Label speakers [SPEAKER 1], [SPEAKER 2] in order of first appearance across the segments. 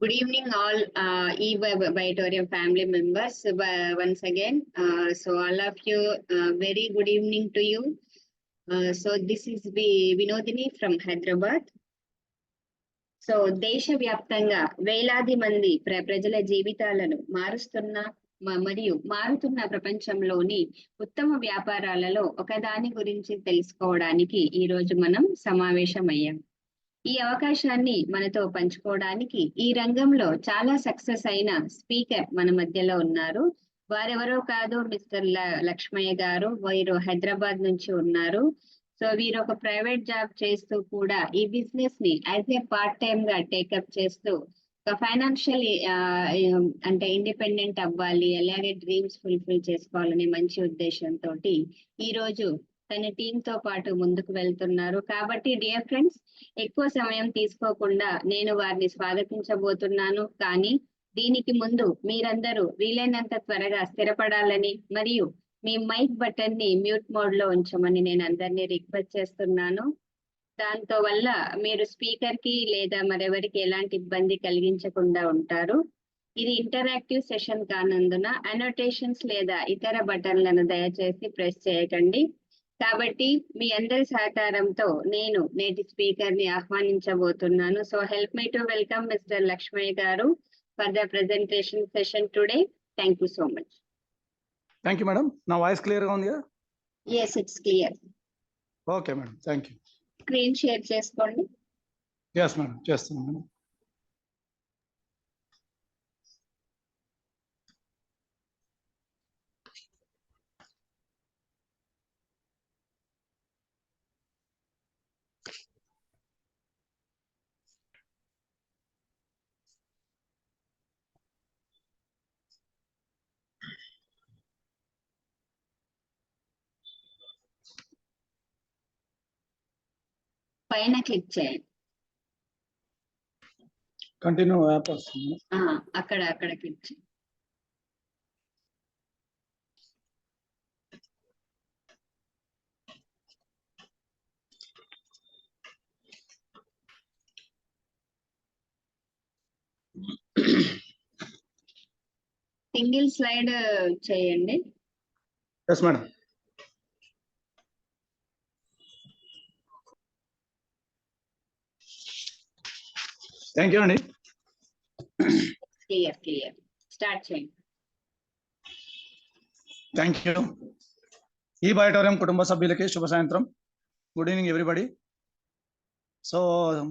[SPEAKER 1] Good evening, all Biotorium family members. Once again, so all of you, very good evening to you. So this is Vinodini from Hyderabad. So దేశవ్యాప్తంగా వేలాది మంది ప్రజల జీవితాలను మరియు మారుతున్న ప్రపంచంలోని ఉత్తమ వ్యాపారాలలో ఒకదాని గురించి తెలుసుకోవడానికి ఈ రోజు మనం సమావేశమయ్యాం. ఈ అవకాశాన్ని మనతో పంచుకోవడానికి ఈ రంగంలో చాలా సక్సెస్ అయిన స్పీకర్ మన మధ్యలో ఉన్నారు. వారెవరో కాదు, మిస్టర్ లక్ష్మయ్య గారు. వీరు హైదరాబాద్ నుంచి ఉన్నారు. సో వీరు ఒక ప్రైవేట్ జాబ్ చేస్తూ కూడా ఈ బిజినెస్ ని యాజ్ ఏ పార్ట్ టైమ్ గా టేకప్ చేస్తూ ఒక ఫైనాన్షియల్ అంటే ఇండిపెండెంట్ అవ్వాలి, అలాగే డ్రీమ్స్ ఫుల్ఫిల్ చేసుకోవాలనే మంచి ఉద్దేశంతో ఈ రోజు తన టీమ్ తో పాటు ముందుకు వెళ్తున్నారు. కాబట్టి డియర్ ఫ్రెండ్స్, ఎక్కువ సమయం తీసుకోకుండా నేను వారిని స్వాగతించబోతున్నాను. కానీ దీనికి ముందు మీరందరూ వీలైనంత త్వరగా స్థిరపడాలని మరియు మీ మైక్ బటన్ ని మ్యూట్ మోడ్ లో ఉంచమని నేను అందరినీ రిక్వెస్ట్ చేస్తున్నాను. దాంతో వల్ల మీరు స్పీకర్ కి లేదా మరెవరికి ఎలాంటి ఇబ్బంది కలిగించకుండా ఉంటారు. ఇది ఇంటరాక్టివ్ సెషన్ కానందున అనోటేషన్స్ లేదా ఇతర బటన్లను దయచేసి ప్రెస్ చేయకండి. కాబట్టి మీ అందరి సహకారంతో నేను నేటి స్పీకర్ ని ఆహ్వానించబోతున్నాను. So help me to welcome mister Lakshmaiah garu for the presentation session today. Thank you so much.
[SPEAKER 2] Thank you madam. నా వాయిస్ క్లియర్ గా ఉంది?
[SPEAKER 1] yes, it's clear.
[SPEAKER 2] Okay madam, thank you.
[SPEAKER 1] Screen share చేసుకోండి.
[SPEAKER 2] yes మేడం, చేస్తున్నాను madam.
[SPEAKER 1] పైన click చేయండి.
[SPEAKER 2] Continue app వస్తుంది.
[SPEAKER 1] అక్కడ click చేయండి. సింగిల్ స్లైడ్ చేయండి.
[SPEAKER 2] Yes madam. థ్యాంక్ యూ అండి.
[SPEAKER 1] క్లియర్ స్టార్ట్ చేయండి.
[SPEAKER 2] Thank you. ఈ బయోటోరియం కుటుంబ సభ్యులకి శుభ సాయంత్రం. Good evening everybody. సో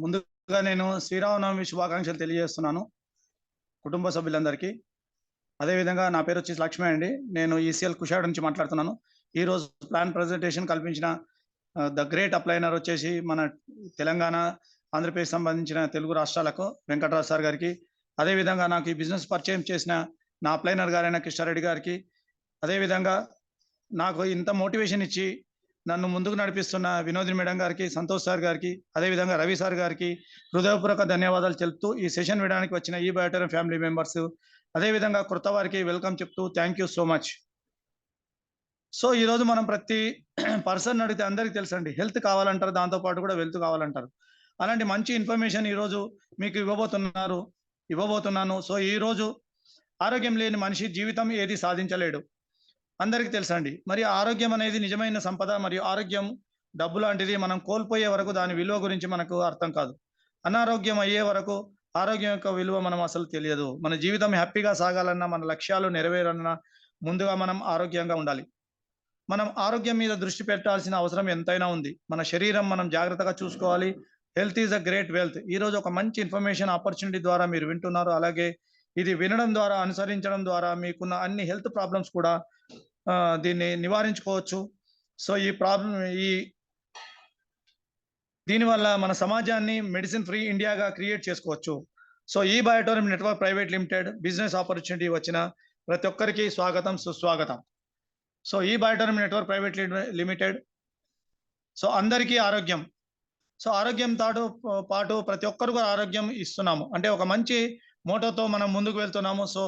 [SPEAKER 2] ముందుగా నేను శ్రీరామనవమి శుభాకాంక్షలు తెలియజేస్తున్నాను కుటుంబ సభ్యులందరికీ. అదేవిధంగా నా పేరు వచ్చేసి లక్ష్మీ అండి. నేను ఈసీఎల్ కుషాడ్ నుంచి మాట్లాడుతున్నాను. ఈరోజు ప్లాన్ ప్రజెంటేషన్ కల్పించిన ద గ్రేట్ అప్లైనర్ వచ్చేసి మన తెలంగాణ, ఆంధ్రప్రదేశ్ సంబంధించిన తెలుగు రాష్ట్రాలకు వెంకటరావు సార్ గారికి, అదేవిధంగా నాకు ఈ బిజినెస్ పరిచయం చేసిన నా అప్లైనర్ గారైన కృష్ణారెడ్డి గారికి, అదేవిధంగా నాకు ఇంత మోటివేషన్ ఇచ్చి నన్ను ముందుకు నడిపిస్తున్న వినోదిని మేడం గారికి, సంతోష్ సార్ గారికి, అదేవిధంగా రవి సార్ గారికి హృదయపూర్వక ధన్యవాదాలు తెలుపుతూ ఈ సెషన్ వినడానికి వచ్చిన ఈ బయోటోరియం ఫ్యామిలీ మెంబర్స్, అదేవిధంగా కొత్త వారికి వెల్కమ్ చెప్తూ thank you so much. So ఈరోజు మనం ప్రతి పర్సన్ అడిగితే అందరికీ తెలుసండి, హెల్త్ కావాలంటారు, దాంతోపాటు కూడా వెల్త్ కావాలంటారు. అలాంటి మంచి ఇన్ఫర్మేషన్ ఈరోజు మీకు ఇవ్వబోతున్నాను. సో ఈరోజు ఆరోగ్యం లేని మనిషి జీవితం ఏది సాధించలేడు, అందరికీ తెలుసండి. మరి ఆరోగ్యం అనేది నిజమైన సంపద, మరియు ఆరోగ్యం డబ్బు లాంటిది. మనం కోల్పోయే వరకు దాని విలువ గురించి మనకు అర్థం కాదు. అనారోగ్యం అయ్యే వరకు ఆరోగ్యం యొక్క విలువ మనం అసలు తెలియదు. మన జీవితం హ్యాపీగా సాగాలన్నా, మన లక్ష్యాలు నెరవేరాలన్నా ముందుగా మనం ఆరోగ్యంగా ఉండాలి. మనం ఆరోగ్యం మీద దృష్టి పెట్టాల్సిన అవసరం ఎంతైనా ఉంది. మన శరీరం మనం జాగ్రత్తగా చూసుకోవాలి. Health is a great wealth. ఈరోజు ఒక మంచి ఇన్ఫర్మేషన్ ఆపర్చునిటీ ద్వారా మీరు వింటున్నారు. అలాగే ఇది వినడం ద్వారా, అనుసరించడం ద్వారా మీకున్న అన్ని హెల్త్ ప్రాబ్లమ్స్ కూడా దీన్ని నివారించుకోవచ్చు. సో దీనివల్ల మన సమాజాన్ని మెడిసిన్ ఫ్రీ ఇండియాగా క్రియేట్ చేసుకోవచ్చు. సో ఈ బయోటోరియం network private limited business opportunity వచ్చిన ప్రతి ఒక్కరికి స్వాగతం, సుస్వాగతం. సో ఈ బయోటోరియం నెట్వర్క్ ప్రైవేట్ లిమిటెడ్, సో అందరికీ ఆరోగ్యం. సో ఆరోగ్యం పాటు ప్రతి ఒక్కరు కూడా ఆరోగ్యం ఇస్తున్నాము అంటే ఒక మంచి మోటోతో మనం ముందుకు వెళ్తున్నాము. సో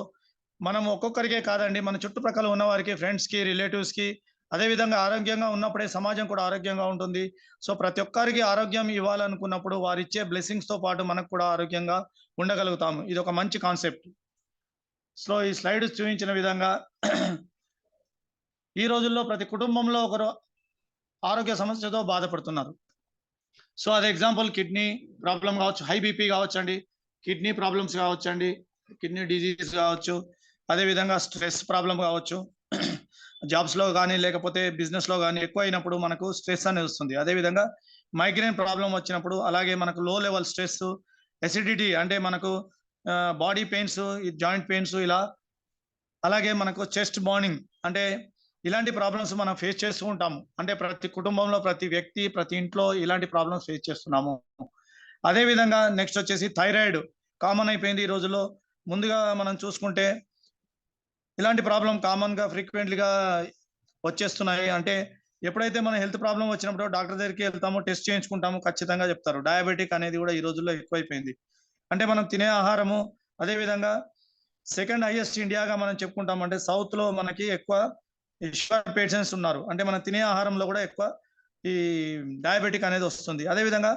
[SPEAKER 2] మనం ఒక్కొక్కరికే కాదండి, మన చుట్టుప్రక్కల ఉన్న వారికి, ఫ్రెండ్స్కి, రిలేటివ్స్కి, అదేవిధంగా ఆరోగ్యంగా ఉన్నప్పుడే సమాజం కూడా ఆరోగ్యంగా ఉంటుంది. సో ప్రతి ఒక్కరికి ఆరోగ్యం ఇవ్వాలనుకున్నప్పుడు వారిచ్చే బ్లెస్సింగ్స్‌తో పాటు మనకు కూడా ఆరోగ్యంగా ఉండగలుగుతాము. ఇదొక మంచి కాన్సెప్ట్. సో ఈ స్లైడ్ చూపించిన విధంగా ఈ రోజుల్లో ప్రతి కుటుంబంలో ఒకరు ఆరోగ్య సమస్యతో బాధపడుతున్నారు. సో అదే ఎగ్జాంపుల్ కిడ్నీ ప్రాబ్లమ్ కావచ్చు, హై బీపీ కావచ్చండి, కిడ్నీ ప్రాబ్లమ్స్ కావచ్చండి, కిడ్నీ డిజీజ్ కావచ్చు, అదేవిధంగా స్ట్రెస్ ప్రాబ్లమ్ కావచ్చు. జాబ్స్‌లో గానీ, లేకపోతే బిజినెస్‌లో గానీ ఎక్కువ అయినప్పుడు మనకు స్ట్రెస్ అనేది వస్తుంది. అదేవిధంగా మైగ్రేన్ ప్రాబ్లమ్ వచ్చినప్పుడు, అలాగే మనకు లో లెవెల్ స్ట్రెస్, ఎసిడిటీ అంటే మనకు బాడీ పెయిన్స్, ఈ జాయింట్ పెయిన్స్ ఇలా, అలాగే మనకు చెస్ట్ బర్నింగ్ అంటే ఇలాంటి ప్రాబ్లమ్స్ మనం ఫేస్ చేస్తూ ఉంటాము. అంటే ప్రతి కుటుంబంలో, ప్రతి వ్యక్తి, ప్రతి ఇంట్లో ఇలాంటి ప్రాబ్లమ్స్ ఫేస్ చేస్తున్నాము. అదే విధంగా నెక్స్ట్ వచ్చేసి థైరాయిడ్ కామన్ అయిపోయింది ఈ రోజుల్లో. ముందుగా మనం చూసుకుంటే ఇలాంటి ప్రాబ్లమ్ కామన్‌గా ఫ్రీక్వెంట్‌లీగా వచ్చేస్తున్నాయి. అంటే ఎప్పుడైతే మన హెల్త్ ప్రాబ్లమ్ వచ్చినప్పుడు డాక్టర్ దగ్గరికి వెళ్తాము, టెస్ట్ చేయించుకుంటాము, ఖచ్చితంగా చెప్తారు. డయాబెటిక్ అనేది కూడా ఈ రోజుల్లో ఎక్కువైపోయింది. అంటే మనం తినే ఆహారము, అదే విధంగా సెకండ్ హైయెస్ట్ ఇండియాగా మనం చెప్పుకుంటాం. అంటే సౌత్‌లో మనకి ఎక్కువ ఈ షుగర్ పేషెంట్స్ ఉన్నారు. అంటే మనం తినే ఆహారంలో కూడా ఎక్కువ ఈ డయాబెటిక్ అనేది వస్తుంది. అదే విధంగా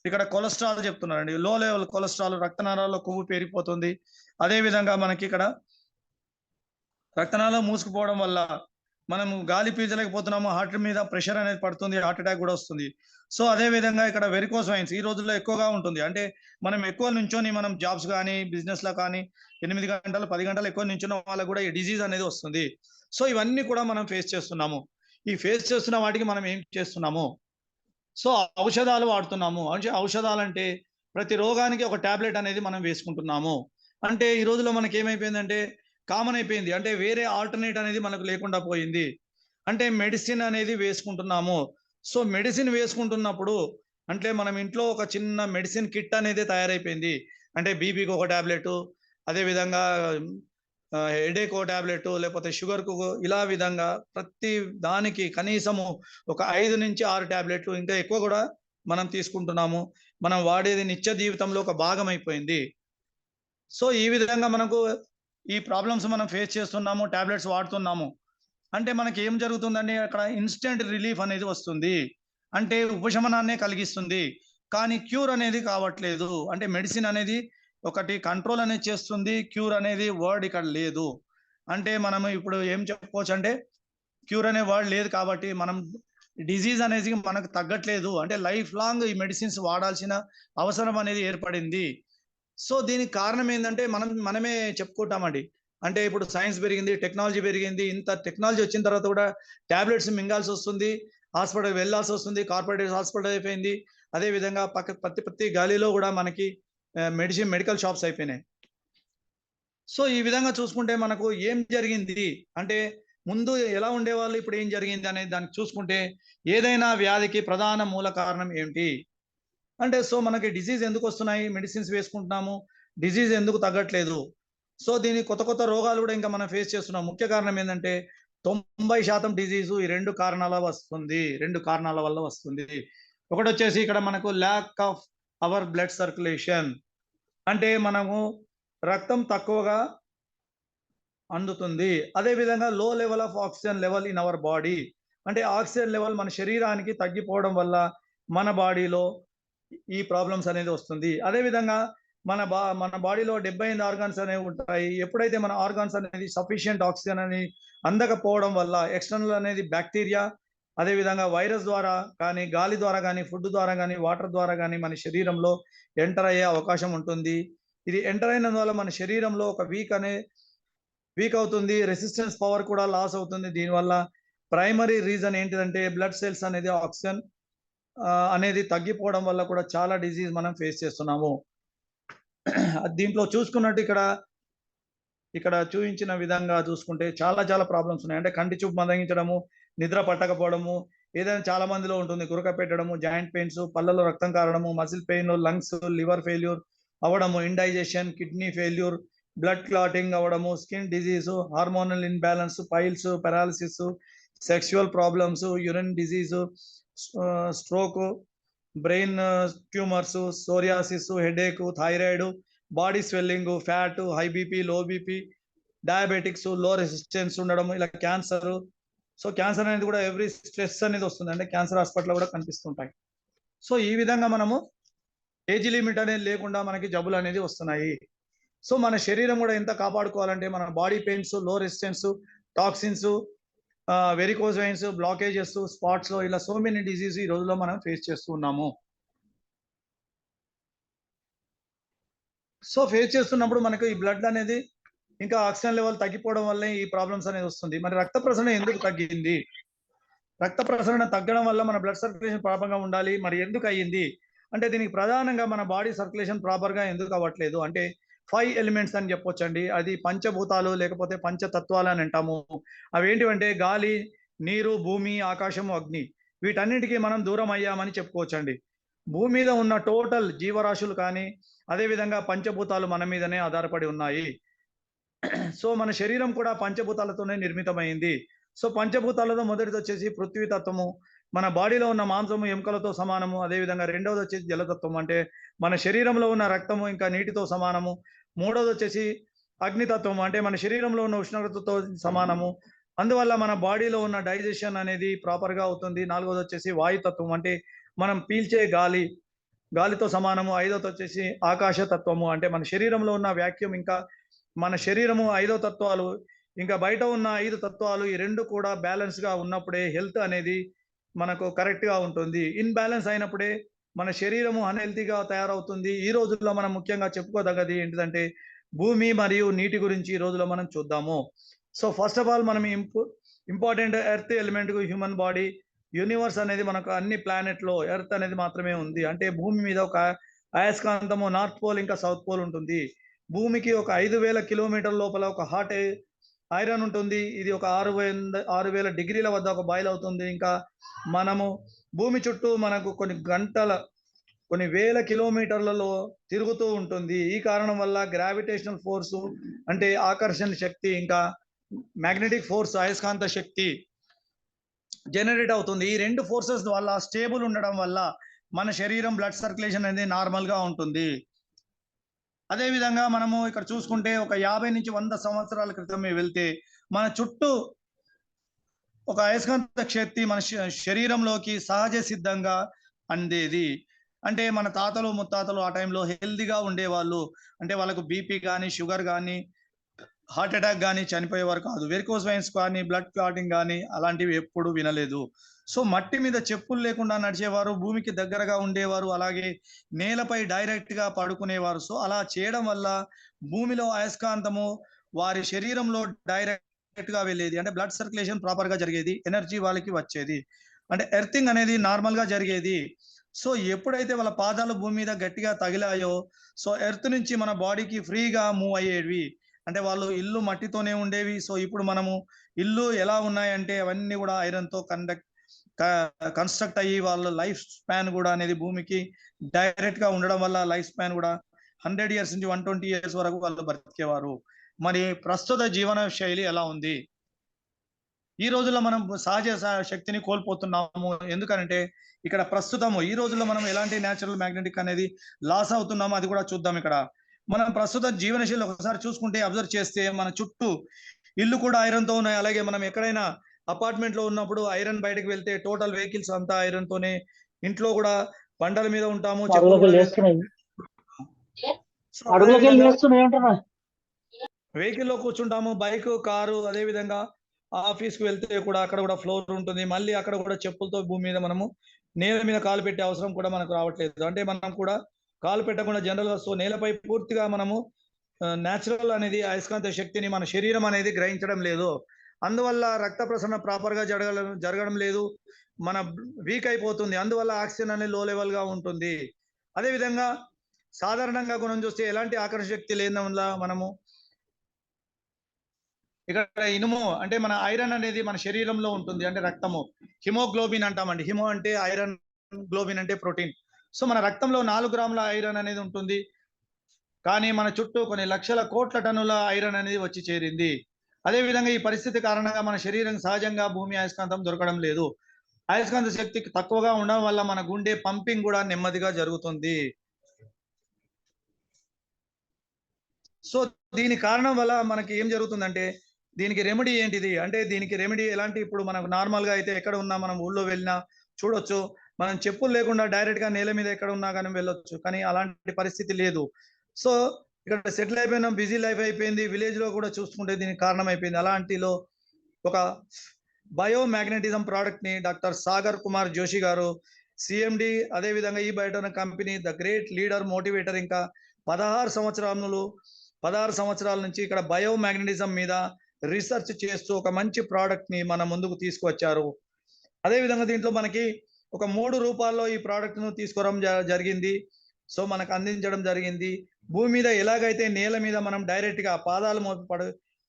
[SPEAKER 2] ఇక్కడ కొలెస్ట్రాల్ చెప్తున్నారండి. లో లెవెల్ కొలెస్ట్రాల్ రక్తనాళాల్లో కొవ్వు పెరిగిపోతుంది. అదే విధంగా మనకి ఇక్కడ రక్తనాళం మూసుకుపోవడం వల్ల మనము గాలి పీల్చలేకపోతున్నాము. హార్ట్ మీద ప్రెషర్ అనేది పడుతుంది. హార్ట్ అటాక్ కూడా వస్తుంది. సో అదే విధంగా ఇక్కడ వెరికోస్ వెయిన్స్ ఈ రోజుల్లో ఎక్కువగా ఉంటుంది. అంటే మనం ఎక్కువ నుంచొని మనం జాబ్స్ గానీ, బిజినెస్‌లో కానీ 8 గంటలు, 10 గంటలు ఎక్కువ నించున్న వాళ్ళకి కూడా ఈ డిసీజ్ అనేది వస్తుంది. సో ఇవన్నీ కూడా మనం ఫేస్ చేస్తున్నాము. ఈ ఫేస్ చేస్తున్న వాటికి మనం ఏం చేస్తున్నాము? సో ఔషధాలు వాడుతున్నాము. ఔషధాలంటే ప్రతి రోగానికి ఒక టాబ్లెట్ అనేది మనం వేసుకుంటున్నాము. అంటే ఈ రోజుల్లో మనకేమైపోయిందంటే కామన్ అయిపోయింది. అంటే వేరే ఆల్టర్‌నేట్ అనేది మనకు లేకుండా పోయింది. అంటే మెడిసిన్ అనేది వేసుకుంటున్నాము. సో మెడిసిన్ వేసుకుంటున్నప్పుడు అంటే మనం ఇంట్లో ఒక చిన్న మెడిసిన్ కిట్ అనేది తయారైపోయింది. అంటే బీపీకి ఒక టాబ్లెటు, అదే విధంగా హెడేక్ ఒక టాబ్లెటు, లేకపోతే షుగర్‌కు ఇలా విధంగా ప్రతి దానికి కనీసము ఒక 5-6 టాబ్లెట్లు ఇంకా ఎక్కువ కూడా మనం తీసుకుంటున్నాము. మనం వాడేది నిత్య జీవితంలో ఒక భాగం అయిపోయింది. సో ఈ విధంగా మనకు ఈ ప్రాబ్లమ్స్ మనం ఫేస్ చేస్తున్నాము. టాబ్లెట్స్ వాడుతున్నాము. అంటే మనకి ఏం జరుగుతుందండి అక్కడ ఇన్‌స్టంట్ రిలీఫ్ అనేది వస్తుంది. అంటే ఉపశమనాన్నే కలిగిస్తుంది. కానీ క్యూర్ అనేది కావట్లేదు. అంటే మెడిసిన్ అనేది ఒకటి కంట్రోల్ అనేది చేస్తుంది. క్యూర్ అనేది వర్డ్ ఇక్కడ లేదు. అంటే మనం ఇప్పుడు ఏం చెప్పుకోవచ్చంటే క్యూర్ అనే వర్డ్ లేదు కాబట్టి మనం డిసీజ్ అనేది మనకు తగ్గట్లేదు. అంటే లైఫ్ లాంగ్ ఈ మెడిసిన్స్ వాడాల్సిన అవసరం అనేది ఏర్పడింది. సో దీనికి కారణం ఏందంటే మనమే చెప్పుకుంటామండి. అంటే ఇప్పుడు సైన్స్ పెరిగింది, టెక్నాలజీ పెరిగింది. ఇంత టెక్నాలజీ వచ్చిన తర్వాత కూడా టాబ్లెట్స్ మింగాల్సొస్తుంది. హాస్పిటల్‌కి వెళ్ళాల్సొస్తుంది. కార్పొరేట్ హాస్పిటల్ అయిపోయింది. అదే విధంగా ప్రతి గల్లీలో కూడా మనకి మెడికల్ షాప్స్ అయిపోయినాయి. సో ఈ విధంగా చూసుకుంటే మనకు ఏం జరిగింది? అంటే ముందు ఎలా ఉండేవాళ్ళు? ఇప్పుడు ఏం జరిగింది? అనేది దానికి చూసుకుంటే ఏదైనా వ్యాధికి ప్రధాన మూల కారణం ఏంటి? అంటే సో మనకి డిసీజ్ ఎందుకొస్తున్నాయి? మెడిసిన్స్ వేసుకుంటున్నాము. డిసీజ్ ఎందుకు తగ్గట్లేదు? సో దీనికి కొత్త రోగాలు గూడా ఇంకా మనం ఫేస్ చేస్తున్నాం. ముఖ్య కారణం ఏందంటే 90% డిసీజు ఈ 2 కారణాల వస్తుంది. 2 కారణాల వల్ల వస్తుంది. ఒకటొచ్చేసి ఇక్కడ మనకు lack of our blood circulation. అంటే మనము రక్తం తక్కువగా అందుతుంది. అదే విధంగా లో level of oxygen level in our body. అంటే ఆక్సిజన్ లెవెల్ మన శరీరానికి తగ్గిపోవడం వల్ల మన బాడీలో ఈ ప్రాబ్లమ్స్ అనేది వస్తుంది. అదే విధంగా మన బాడీలో 78 ఆర్గాన్స్ అనేవి ఉంటాయి. ఎప్పుడైతే మన ఆర్గాన్స్ అనేది సఫిషియెంట్ ఆక్సిజన్ అని అందకపోవడం వల్ల ఎక్స్‌టర్నల్ అనేది బాక్టీరియా, అదే విధంగా వైరస్ ద్వారా కానీ, గాలి ద్వారా గానీ, ఫుడ్ ద్వారా గానీ, వాటర్ ద్వారా గానీ మన శరీరంలో ఎంటర్ అయ్యే అవకాశం ఉంటుంది. ఇది ఎంటర్ అయినందువల్ల మన శరీరంలో ఒక వీక్ అవుతుంది. రెసిస్టెన్స్ పవర్ కూడా లాస్ అవుతుంది. దీనివల్ల ప్రైమరీ రీజన్ ఏంటిదంటే బ్లడ్ సెల్స్ అనేది ఆక్సిజన్ అనేది తగ్గిపోవడం వల్ల కూడా చాలా డిసీజ్ మనం ఫేస్ చేస్తున్నాము. దీంట్లో చూసుకున్నట్టు ఇక్కడ చూయించిన విధంగా చూసుకుంటే చాలా ప్రాబ్లమ్స్ ఉన్నాయి. అంటే కంటి చూపు మందగించడము, నిద్ర పట్టకపోవడము, ఏదైనా చాలా మందిలో ఉంటుంది. గురక పెట్టడము, జాయింట్ పెయిన్స్, పళ్ళలో రక్తం కారడము, muscle pain, lungs, liver failure అవ్వడము, indigestion, kidney failure, blood clotting అవ్వడము, skin disease, hormonal imbalance, piles, paralysis, sexual problems, urine disease, stroke, brain tumours, psoriasis, headache, thyroid, body swelling, fat, high BP, low BP, diabetics, low resistance ఉండడం, ఇలా cancer, so cancer అనేది కూడా every stress అనేది వస్తుంది, అంటే cancer hospital కూడా కనిపిస్తుంటాయి. So ఈ విధంగా మనము ఏజ్ లిమిట్ అనేది లేకుండా మనకి జబ్బులు అనేది వస్తున్నాయి. సో మన శరీరం కూడా ఎంత కాపాడుకోవాలంటే మన బాడీ పెయిన్స్, లో resistance, toxins, varicose veins, blockages, spots లో ఇలా సో మెనీ డిసీజ్ ఈ రోజులో మనం ఫేస్ చేస్తూ ఉన్నాము. సో ఫేస్ చేస్తున్నప్పుడు మనకు ఈ బ్లడ్ అనేది ఇంకా ఆక్సిజన్ లెవెల్ తగ్గిపోవడం వల్ల ఈ ప్రాబ్లమ్స్ అనేది వస్తుంది. మరి రక్త ప్రసరణ ఎందుకు తగ్గింది? రక్త ప్రసరణ తగ్గడం వల్ల మన బ్లడ్ సర్క్యులేషన్ ప్రాపర్ గా ఉండాలి. మరి ఎందుకు అయ్యింది అంటే దీనికి ప్రధానంగా మన బాడీ సర్క్యులేషన్ ప్రాపర్ గా ఎందుకు అవ్వట్లేదు అంటే 5 ఎలిమెంట్స్ అని చెప్పొచ్చండి. అది పంచభూతాలు లేకపోతే పంచతత్వాలు అని అంటాము. అవి ఏంటివంటే గాలి, నీరు, భూమి, ఆకాశము, అగ్ని. వీటన్నిటికీ మనం దూరం అయ్యామని చెప్పుకోవచ్చండి. భూమి మీద ఉన్న టోటల్ జీవరాశులు కానీ అదే విధంగా పంచభూతాలు మన మీదనే ఆధారపడి ఉన్నాయి. సో మన శరీరం కూడా పంచభూతాలతోనే నిర్మితమైంది. సో పంచభూతాలలో మొదటిది వచ్చేసి పృథ్వీ తత్వము. మన బాడీలో ఉన్న మాంసము ఎముకలతో సమానము. అదే విధంగా రెండవది వచ్చేసి జలతత్వం, అంటే మన శరీరంలో ఉన్న రక్తము ఇంకా నీటితో సమానము. మూడవది వచ్చేసి అగ్నితత్వం, అంటే మన శరీరంలో ఉన్న ఉష్ణోగ్రతతో సమానము. అందువల్ల మన బాడీలో ఉన్న డైజెషన్ అనేది ప్రాపర్ గా అవుతుంది. నాలుగవది వచ్చేసి వాయుతత్వం, అంటే మనం పీల్చే గాలితో సమానము. ఐదవది వచ్చేసి ఆకాశ తత్వము, అంటే మన శరీరంలో ఉన్న వాక్యూమ్ ఇంకా మన శరీరము 5 తత్వాలు ఇంకా బయట ఉన్న 5 తత్వాలు ఈ రెండు కూడా బ్యాలెన్స్ గా ఉన్నప్పుడే హెల్త్ అనేది మనకు కరెక్ట్ గా ఉంటుంది. ఇన్బ్యాలెన్స్ అయినప్పుడే మన శరీరము అన్హెల్తీగా తయారవుతుంది. ఈ రోజుల్లో మనం ముఖ్యంగా చెప్పుకోదగ్గది ఏంటిదంటే భూమి మరియు నీటి గురించి ఈ రోజులో మనం చూద్దాము. సో ఫస్ట్ ఆఫ్ ఆల్ మనం important earth element human body, universe అనేది మనకు అన్ని ప్లానెట్ లో ఎర్త్ అనేది మాత్రమే ఉంది. అంటే భూమి మీద ఒక అయస్కాంతము నార్త్ పోల్ ఇంకా సౌత్ పోల్ ఉంటుంది. భూమికి ఒక 5,000 కిలోమీటర్ల లోపల ఒక హాట్ ఐరన్ ఉంటుంది. ఇది ఒక 6,000 డిగ్రీల వద్ద ఒక బాయిల్ అవుతుంది. ఇంకా మనము భూమి చుట్టూ మనకు కొన్ని వేల కిలోమీటర్లలో తిరుగుతూ ఉంటుంది. ఈ కారణం వల్ల గ్రావిటేషనల్ ఫోర్స్ అంటే ఆకర్షణ శక్తి ఇంకా మ్యాగ్నెటిక్ ఫోర్స్ అయస్కాంత శక్తి జనరేట్ అవుతుంది. ఈ రెండు ఫోర్సెస్ వల్ల స్టేబుల్ ఉండడం వల్ల మన శరీరం బ్లడ్ సర్క్యులేషన్ అనేది నార్మల్ గా ఉంటుంది. అదే విధంగా మనము ఇక్కడ చూసుకుంటే ఒక 50 నుంచి 100 సంవత్సరాల క్రితం వెళ్తే మన చుట్టూ ఒక అయస్కాంత శక్తి మన శరీరంలోకి సహజ సిద్ధంగా అందేది. అంటే మన తాతలు ముత్తాతలు ఆ టైంలో హెల్దీగా ఉండేవాళ్ళు. అంటే వాళ్ళకు బీపీ కానీ షుగర్ కానీ హార్ట్ అటాక్ కానీ చనిపోయేవారు కాదు. వెరికోస్ వెయిన్స్ కానీ బ్లడ్ క్లాటింగ్ కానీ అలాంటివి ఎప్పుడు వినలేదు. సో మట్టి మీద చెప్పులు లేకుండా నడిచేవారు, భూమికి దగ్గరగా ఉండేవారు, అలాగే నేలపై డైరెక్ట్ గా పడుకునేవారు. సో అలా చేయడం వల్ల భూమిలో అయస్కాంతము వారి శరీరంలో డైరెక్ట్ గా వెళ్ళేది. అంటే బ్లడ్ సర్క్యులేషన్ ప్రాపర్ గా జరిగేది, ఎనర్జీ వాళ్ళకి వచ్చేది, అంటే ఎర్తింగ్ అనేది నార్మల్ గా జరిగేది. సో ఎప్పుడైతే వాళ్ళ పాదాలు భూమి మీద గట్టిగా తగిలాయో సో ఎర్త్ నుంచి మన బాడీకి ఫ్రీగా మూవ్ అయ్యేవి. అంటే వాళ్ళు ఇల్లు మట్టితోనే ఉండేవి. సో ఇప్పుడు మనము ఇల్లు ఎలా ఉన్నాయంటే అవన్నీ కూడా ఐరన్ తో కన్స్ట్రక్ట్ అయ్యి వాళ్ళ లైఫ్ స్పాన్ కూడా అనేది భూమికి డైరెక్ట్ గా ఉండడం వల్ల లైఫ్ స్పాన్ కూడా 100 ఇయర్స్ నుంచి 120 ఇయర్స్ వరకు వాళ్ళు బతికేవారు. మరి ప్రస్తుత జీవన శైలి ఎలా ఉంది? ఈ రోజుల్లో మనం సహజ శక్తిని కోల్పోతున్నాము. ఎందుకంటే ఇక్కడ ప్రస్తుతము ఈ రోజుల్లో మనం ఎలాంటి న్యాచురల్ మ్యాగ్నెటిక్ అనేది లాస్ అవుతున్నామో అది కూడా చూద్దాం. ఇక్కడ మనం ప్రస్తుత జీవనశైలి ఒకసారి చూసుకుంటే అబ్జర్వ్ చేస్తే మన చుట్టూ ఇల్లు కూడా ఐరన్ తో ఉన్నాయి. అలాగే మనం ఎక్కడైనా అపార్ట్మెంట్ లో ఉన్నప్పుడు ఐరన్ బయటకు వెళ్తే టోటల్ వెహికల్స్ అంతా ఐరన్ తోనే. ఇంట్లో కూడా బండల మీద ఉంటాము, వెహికల్ లో కూర్చుంటాము, బైక్, కారు. అదే విధంగా ఆఫీస్ కు వెళ్తే కూడా అక్కడ కూడా ఫ్లోర్ ఉంటుంది. మళ్ళీ అక్కడ కూడా చెప్పులతో భూమి మీద మనము నేల మీద కాలు పెట్టే అవసరం కూడా మనకు రావట్లేదు. అంటే మనం కూడా కాలు పెట్టకుండా జనరల్ గా సో నేలపై పూర్తిగా మనము న్యాచురల్ అనేది అయస్కాంత శక్తిని మన శరీరం అనేది గ్రహించడం లేదు. అందువల్ల రక్త ప్రసరణ ప్రాపర్ గా జరగడం లేదు, మన వీక్ అయిపోతుంది. అందువల్ల ఆక్సిజన్ అనేది లో లెవెల్ గా ఉంటుంది. అదే విధంగా సాధారణంగా గుణం చూస్తే ఎలాంటి ఆకర్షణ శక్తి లేని వల్ల మనము ఇక్కడ ఇనుము అంటే మన ఐరన్ అనేది మన శరీరంలో ఉంటుంది. అంటే రక్తము హిమోగ్లోబిన్ అంటామండి. హిమో అంటే ఐరన్, గ్లోబిన్ అంటే ప్రోటీన్. సో మన రక్తంలో 4 గ్రాముల ఐరన్ అనేది ఉంటుంది. కానీ మన చుట్టూ కొన్ని లక్షల కోట్ల టన్నుల ఐరన్ అనేది వచ్చి చేరింది. అదే విధంగా ఈ పరిస్థితి కారణంగా మన శరీరం సహజంగా భూమి అయస్కాంతం దొరకడం లేదు. అయస్కాంత శక్తి తక్కువగా ఉండడం వల్ల మన గుండె పంపింగ్ కూడా నెమ్మదిగా జరుగుతుంది. సో దీని కారణం వల్ల మనకి ఏం జరుగుతుందంటే దీనికి రెమెడీ ఏంటిది అంటే దీనికి రెమెడీ ఎలాంటి ఇప్పుడు మనకు నార్మల్ గా అయితే ఎక్కడ ఉన్నా మనం ఊళ్ళో వెళ్ళినా చూడొచ్చు, మనం చెప్పులు లేకుండా డైరెక్ట్ గా నేల మీద ఎక్కడ ఉన్నా కానీ వెళ్ళొచ్చు, కానీ అలాంటి పరిస్థితి లేదు. సో ఇక్కడ సెటిల్ అయిపోయిన బిజీ లైఫ్ అయిపోయింది, విలేజ్ లో కూడా చూసుకుంటే దీనికి కారణం అయిపోయింది. అలాంటిలో ఒక బయో మ్యాగ్నెటిజం ప్రోడక్ట్ ని డాక్టర్ సాగర్ కుమార్ జోషి గారు సిఎండి, అదే విధంగా ఈ Biotone company the great leader motivator ఇంకా 16 సంవత్సరాల నుంచి ఇక్కడ బయో మ్యాగ్నెటిజం మీద రీసెర్చ్ చేస్తూ ఒక మంచి ప్రోడక్ట్ ని మన ముందుకు తీసుకువచ్చారు. అదే విధంగా దీంట్లో మనకి ఒక 3 రూపాల్లో ఈ ప్రోడక్ట్ ను తీసుకురావడం జరిగింది. సో మనకు అందించడం జరిగింది. భూమి మీద ఎలాగైతే నేల మీద మనం డైరెక్ట్ గా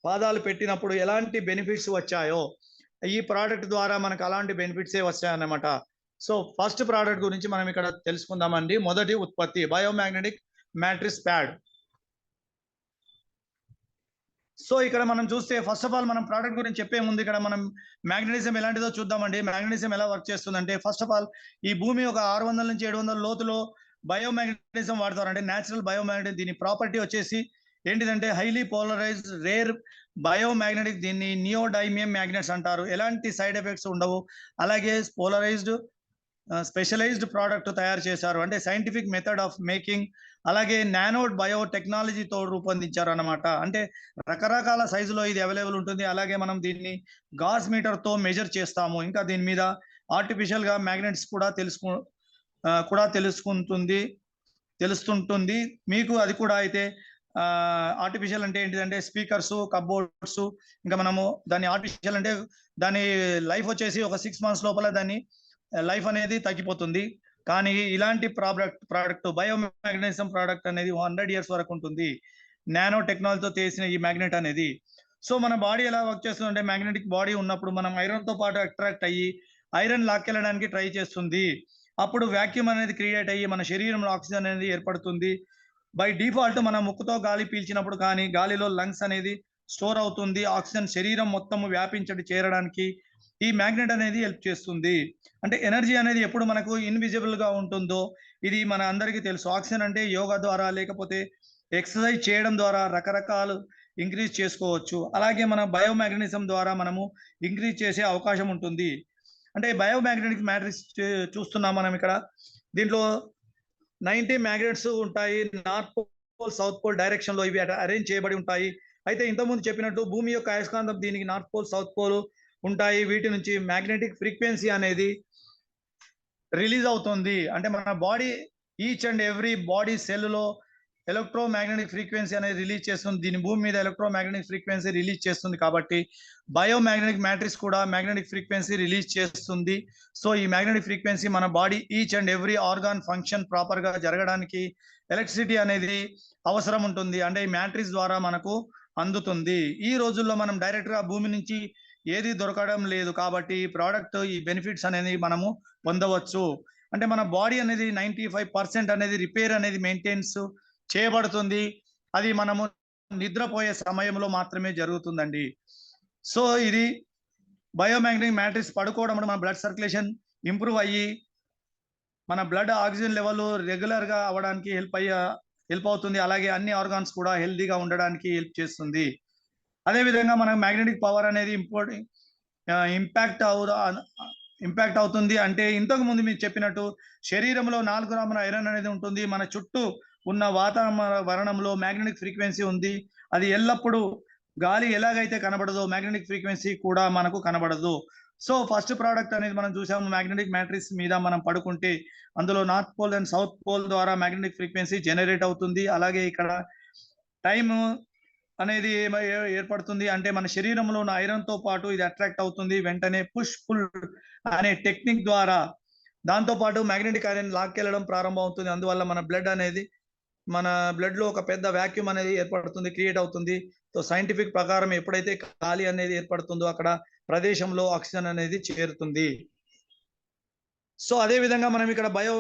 [SPEAKER 2] పాదాలు పెట్టినప్పుడు ఎలాంటి బెనిఫిట్స్ వచ్చాయో ఈ ప్రోడక్ట్ ద్వారా మనకు అలాంటి బెనిఫిట్సే వచ్చాయన్నమాట. సో ఫస్ట్ ప్రోడక్ట్ గురించి మనం ఇక్కడ తెలుసుకుందామండి. మొదటి ఉత్పత్తి బయోమాగ్నెటిక్ మ్యాట్రిక్స్ ప్యాడ్. సో ఇక్కడ మనం చూస్తే ఫస్ట్ ఆఫ్ ఆల్ మనం ప్రోడక్ట్ గురించి చెప్పే ముందు ఇక్కడ మనం మ్యాగ్నెటిజం ఎలాంటిదో చూద్దామండి. మ్యాగ్నెటిజం ఎలా వర్క్ చేస్తుందంటే ఫస్ట్ ఆఫ్ ఆల్ ఈ భూమి ఒక 600 నుంచి 700 లోతులో బయోమాగ్నెటిజం వాడతారు, అంటే న్యాచురల్ బయోమాగ్నెటిజం. దీని ప్రాపర్టీ వచ్చేసి ఏంటిదంటే హైలీ పోలరైజ్డ్ రేర్ బయోమాగ్నెటిక్, దీన్ని నియోడైమియం మ్యాగ్నెట్స్ అంటారు. ఎలాంటి సైడ్ ఎఫెక్ట్స్ ఉండవు. అలాగే పోలరైజ్డ్ స్పెషలైజ్డ్ ప్రోడక్ట్ తయారు చేశారు, అంటే సైంటిఫిక్ మెథడ్ ఆఫ్ మేకింగ్. అలాగే నానోడ్ బయో టెక్నాలజీతో రూపొందించారు అన్నమాట. అంటే రకరకాల సైజులో ఇది అవైలబుల్ ఉంటుంది. అలాగే మనం దీన్ని గాస్ మీటర్ తో మెజర్ చేస్తాము. ఇంకా దీని మీద ఆర్టిఫిషియల్ గా మ్యాగ్నెట్స్ కూడా తెలుస్తుంటుంది మీకు. అది కూడా అయితే ఆర్టిఫిషియల్ అంటే ఏంటిదంటే స్పీకర్స్, కప్బోర్డ్స్. ఇంకా మనము దాన్ని ఆర్టిఫిషియల్ అంటే దాని లైఫ్ వచ్చేసి ఒక 6 months లోపల దాన్ని లైఫ్ అనేది తగ్గిపోతుంది. కానీ ఇలాంటి ప్రోడక్ట్ బయోమాగ్నెటిజం ప్రోడక్ట్ అనేది 100 years వరకు ఉంటుంది. నానో టెక్నాలజీతో చేసిన ఈ మ్యాగ్నెట్ అనేది. సో మన బాడీ ఎలా వర్క్ చేస్తుందంటే మ్యాగ్నెటిక్ బాడీ ఉన్నప్పుడు మనం ఐరన్ తో పాటు అట్రాక్ట్ అయ్యి ఐరన్ లాక్కెళ్ళడానికి ట్రై చేస్తుంది. అప్పుడు వాక్యూమ్ అనేది క్రియేట్ అయ్యి మన శరీరంలో ఆక్సిజన్ అనేది ఏర్పడుతుంది. బై డిఫాల్ట్ మన ముక్కుతో గాలి పీల్చినప్పుడు కానీ గాలిలో లంగ్స్ అనేది స్టోర్ అవుతుంది. ఆక్సిజన్ శరీరం మొత్తం వ్యాపించడం చేరడానికి ఈ మ్యాగ్నెట్ అనేది హెల్ప్ చేస్తుంది. అంటే ఎనర్జీ అనేది ఎప్పుడు మనకు ఇన్విజిబుల్ గా ఉంటుందో ఇది మన అందరికీ తెలుసు. ఆక్సిజన్ అంటే యోగా ద్వారా లేకపోతే ఎక్సర్సైజ్ చేయడం ద్వారా రకరకాలు ఇంక్రీజ్ చేసుకోవచ్చు. అలాగే మన బయోమాగ్నెటిజం ద్వారా మనము ఇంక్రీజ్ చేసే అవకాశం ఉంటుంది. అంటే బయోమాగ్నెటిక్ మ్యాట్రిక్స్ చూస్తున్నాం మనం ఇక్కడ. దీంట్లో 90 మ్యాగ్నెట్స్ ఉంటాయి. North pole, south pole direction లో ఇవి అరేంజ్ చేయబడి ఉంటాయి. అయితే ఇంతకుముందు చెప్పినట్టు భూమి యొక్క అయస్కాంతం దీనికి నార్త్ పోల్, సౌత్ పోల్ ఉంటాయి. వీటి నుంచి మ్యాగ్నెటిక్ ఫ్రీక్వెన్సీ అనేది రిలీజ్ అవుతుంది. అంటే మన body each and every body cell లో ఎలక్ట్రోమాగ్నెటిక్ ఫ్రీక్వెన్సీ అనేది రిలీజ్ చేస్తుంది. దీని భూమి మీద ఎలక్ట్రోమాగ్నెటిక్ ఫ్రీక్వెన్సీ రిలీజ్ చేస్తుంది కాబట్టి బయోమాగ్నెటిక్ మ్యాట్రిక్స్ కూడా మ్యాగ్నెటిక్ ఫ్రీక్వెన్సీ రిలీజ్ చేస్తుంది. సో ఈ మ్యాగ్నెటిక్ ఫ్రీక్వెన్సీ మన body each and every organ function proper గా జరగడానికి ఎలక్ట్రిసిటీ అనేది అవసరం ఉంటుంది. అంటే ఈ మ్యాట్రిక్స్ ద్వారా మనకు అందుతుంది. ఈ రోజుల్లో మనం డైరెక్ట్ గా భూమి నుంచి ఏది దొరకడం లేదు కాబట్టి ఈ ప్రోడక్ట్ ఈ బెనిఫిట్స్ అనేది మనము పొందవచ్చు. అంటే మన బాడీ అనేది 95% అనేది రిపేర్ అనేది మెయింటెన్స్ చేయబడుతుంది. అది మనము నిద్రపోయే సమయంలో మాత్రమే జరుగుతుందండి. సో ఇది బయోమాగ్నెటిక్ మ్యాట్రిక్స్ పడుకోవడం మన బ్లడ్ సర్క్యులేషన్ ఇంప్రూవ్ అయ్యి మన బ్లడ్ ఆక్సిజన్ లెవెల్ రెగ్యులర్ గా అవ్వడానికి హెల్ప్ అవుతుంది. అలాగే అన్ని ఆర్గాన్స్ కూడా హెల్దీగా ఉండడానికి హెల్ప్ చేస్తుంది. అదే విధంగా మనకు మ్యాగ్నెటిక్ పవర్ అనేది ఇంపాక్ట్ అవుతుంది. అంటే ఇంతకు ముందు మీరు చెప్పినట్టు శరీరంలో 4 గ్రాముల ఐరన్ అనేది ఉంటుంది. మన చుట్టూ ఉన్న వాతావరణంలో మ్యాగ్నెటిక్ ఫ్రీక్వెన్సీ ఉంది. అది ఎల్లప్పుడూ గాలి ఎలాగైతే కనబడదో మ్యాగ్నెటిక్ ఫ్రీక్వెన్సీ కూడా మనకు కనబడదు. సో ఫస్ట్ ప్రోడక్ట్ అనేది మనం చూసాము మ్యాగ్నెటిక్ మ్యాట్రిక్స్ మీద మనం పడుకుంటే అందులో north pole and south pole ద్వారా మ్యాగ్నెటిక్ ఫ్రీక్వెన్సీ జనరేట్ అవుతుంది. అలాగే ఇక్కడ టైం అనేది ఏర్పడుతుంది. అంటే మన శరీరంలో ఉన్న ఐరన్ తో పాటు ఇది అట్రాక్ట్ అవుతుంది. వెంటనే పుష్ పుల్ అనే టెక్నిక్ ద్వారా దాంతో పాటు మ్యాగ్నెటిక్ ఐరన్ లాక్కెళ్ళడం ప్రారంభం అవుతుంది. అందువల్ల మన బ్లడ్ లో ఒక పెద్ద వాక్యూమ్ అనేది ఏర్పడుతుంది, క్రియేట్ అవుతుంది. సో సైంటిఫిక్ ప్రకారం ఎప్పుడైతే గాలి అనేది ఏర్పడుతుందో అక్కడ ప్రదేశంలో ఆక్సిజన్ అనేది చేరుతుంది. సో అదే విధంగా మనం ఇక్కడ బయో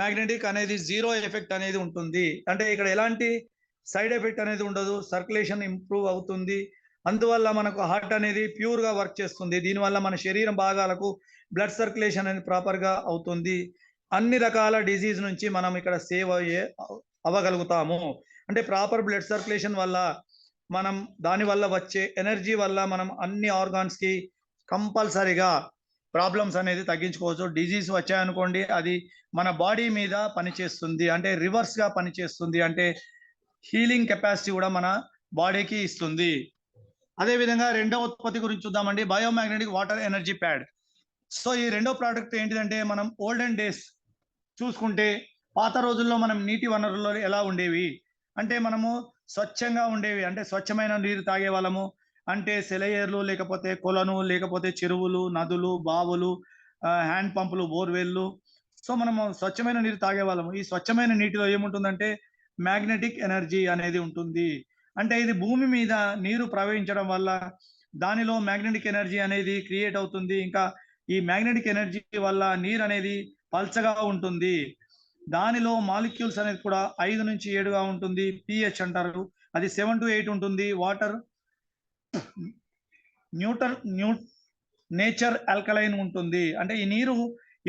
[SPEAKER 2] మ్యాగ్నెటిక్ అనేది జీరో ఎఫెక్ట్ అనేది ఉంటుంది. అంటే ఇక్కడ ఎలాంటి సైడ్ ఎఫెక్ట్ అనేది ఉండదు. సర్క్యులేషన్ ఇంప్రూవ్ అవుతుంది. అందువల్ల మనకు హార్ట్ అనేది ప్యూర్ గా వర్క్ చేస్తుంది. దీనివల్ల మన శరీరం భాగాలకు బ్లడ్ సర్క్యులేషన్ అనేది ప్రాపర్ గా అవుతుంది. అన్ని రకాల డిసీజ్ నుంచి మనం ఇక్కడ సేవ్ అవ్వగలుగుతాము. అంటే ప్రాపర్ బ్లడ్ సర్క్యులేషన్ వల్ల మనం దాని వల్ల వచ్చే ఎనర్జీ వల్ల మనం అన్ని ఆర్గాన్స్ కి కంపల్సరీగా ప్రాబ్లమ్స్ అనేది తగ్గించుకోవచ్చు. డిజీజ్ వచ్చాయనుకోండి, అది మన బాడీ మీద పనిచేస్తుంది, అంటే రివర్స్ గా పనిచేస్తుంది, అంటే హీలింగ్ కెపాసిటీ కూడా మన బాడీకి ఇస్తుంది. అదే విధంగా రెండవ ఉత్పత్తి గురించి చూద్దామండి, biomagnetic water energy pad. So ఈ రెండో ప్రోడక్ట్ ఏంటిదంటే, మనం ఓల్డెన్ డేస్ చూసుకుంటే పాత రోజుల్లో మనం నీటి వనరుల్లో ఎలా ఉండేవి అంటే, మనము స్వచ్ఛంగా ఉండేవి, అంటే స్వచ్ఛమైన నీరు తాగే వాళ్ళము. అంటే సెలయేర్లు, లేకపోతే కొలను, లేకపోతే చెరువులు, నదులు, బావులు, హ్యాండ్ పంపులు, బోర్వెల్లు. సో మనము స్వచ్ఛమైన నీరు తాగే వాళ్ళము. ఈ స్వచ్ఛమైన నీటిలో ఏముంటుందంటే మ్యాగ్నెటిక్ ఎనర్జీ అనేది ఉంటుంది. అంటే ఇది భూమి మీద నీరు ప్రవహించడం వల్ల దానిలో మ్యాగ్నెటిక్ ఎనర్జీ అనేది క్రియేట్ అవుతుంది. ఇంకా ఈ మ్యాగ్నెటిక్ ఎనర్జీ వల్ల నీరు అనేది పల్చగా ఉంటుంది. దానిలో మాలిక్యూల్స్ అనేది కూడా 5 నుంచి 7గా ఉంటుంది. పిహెచ్ అంటారు, అది 7 to 8 ఉంటుంది. వాటర్ నేచర్ ఆల్కలైన్ ఉంటుంది. అంటే ఈ నీరు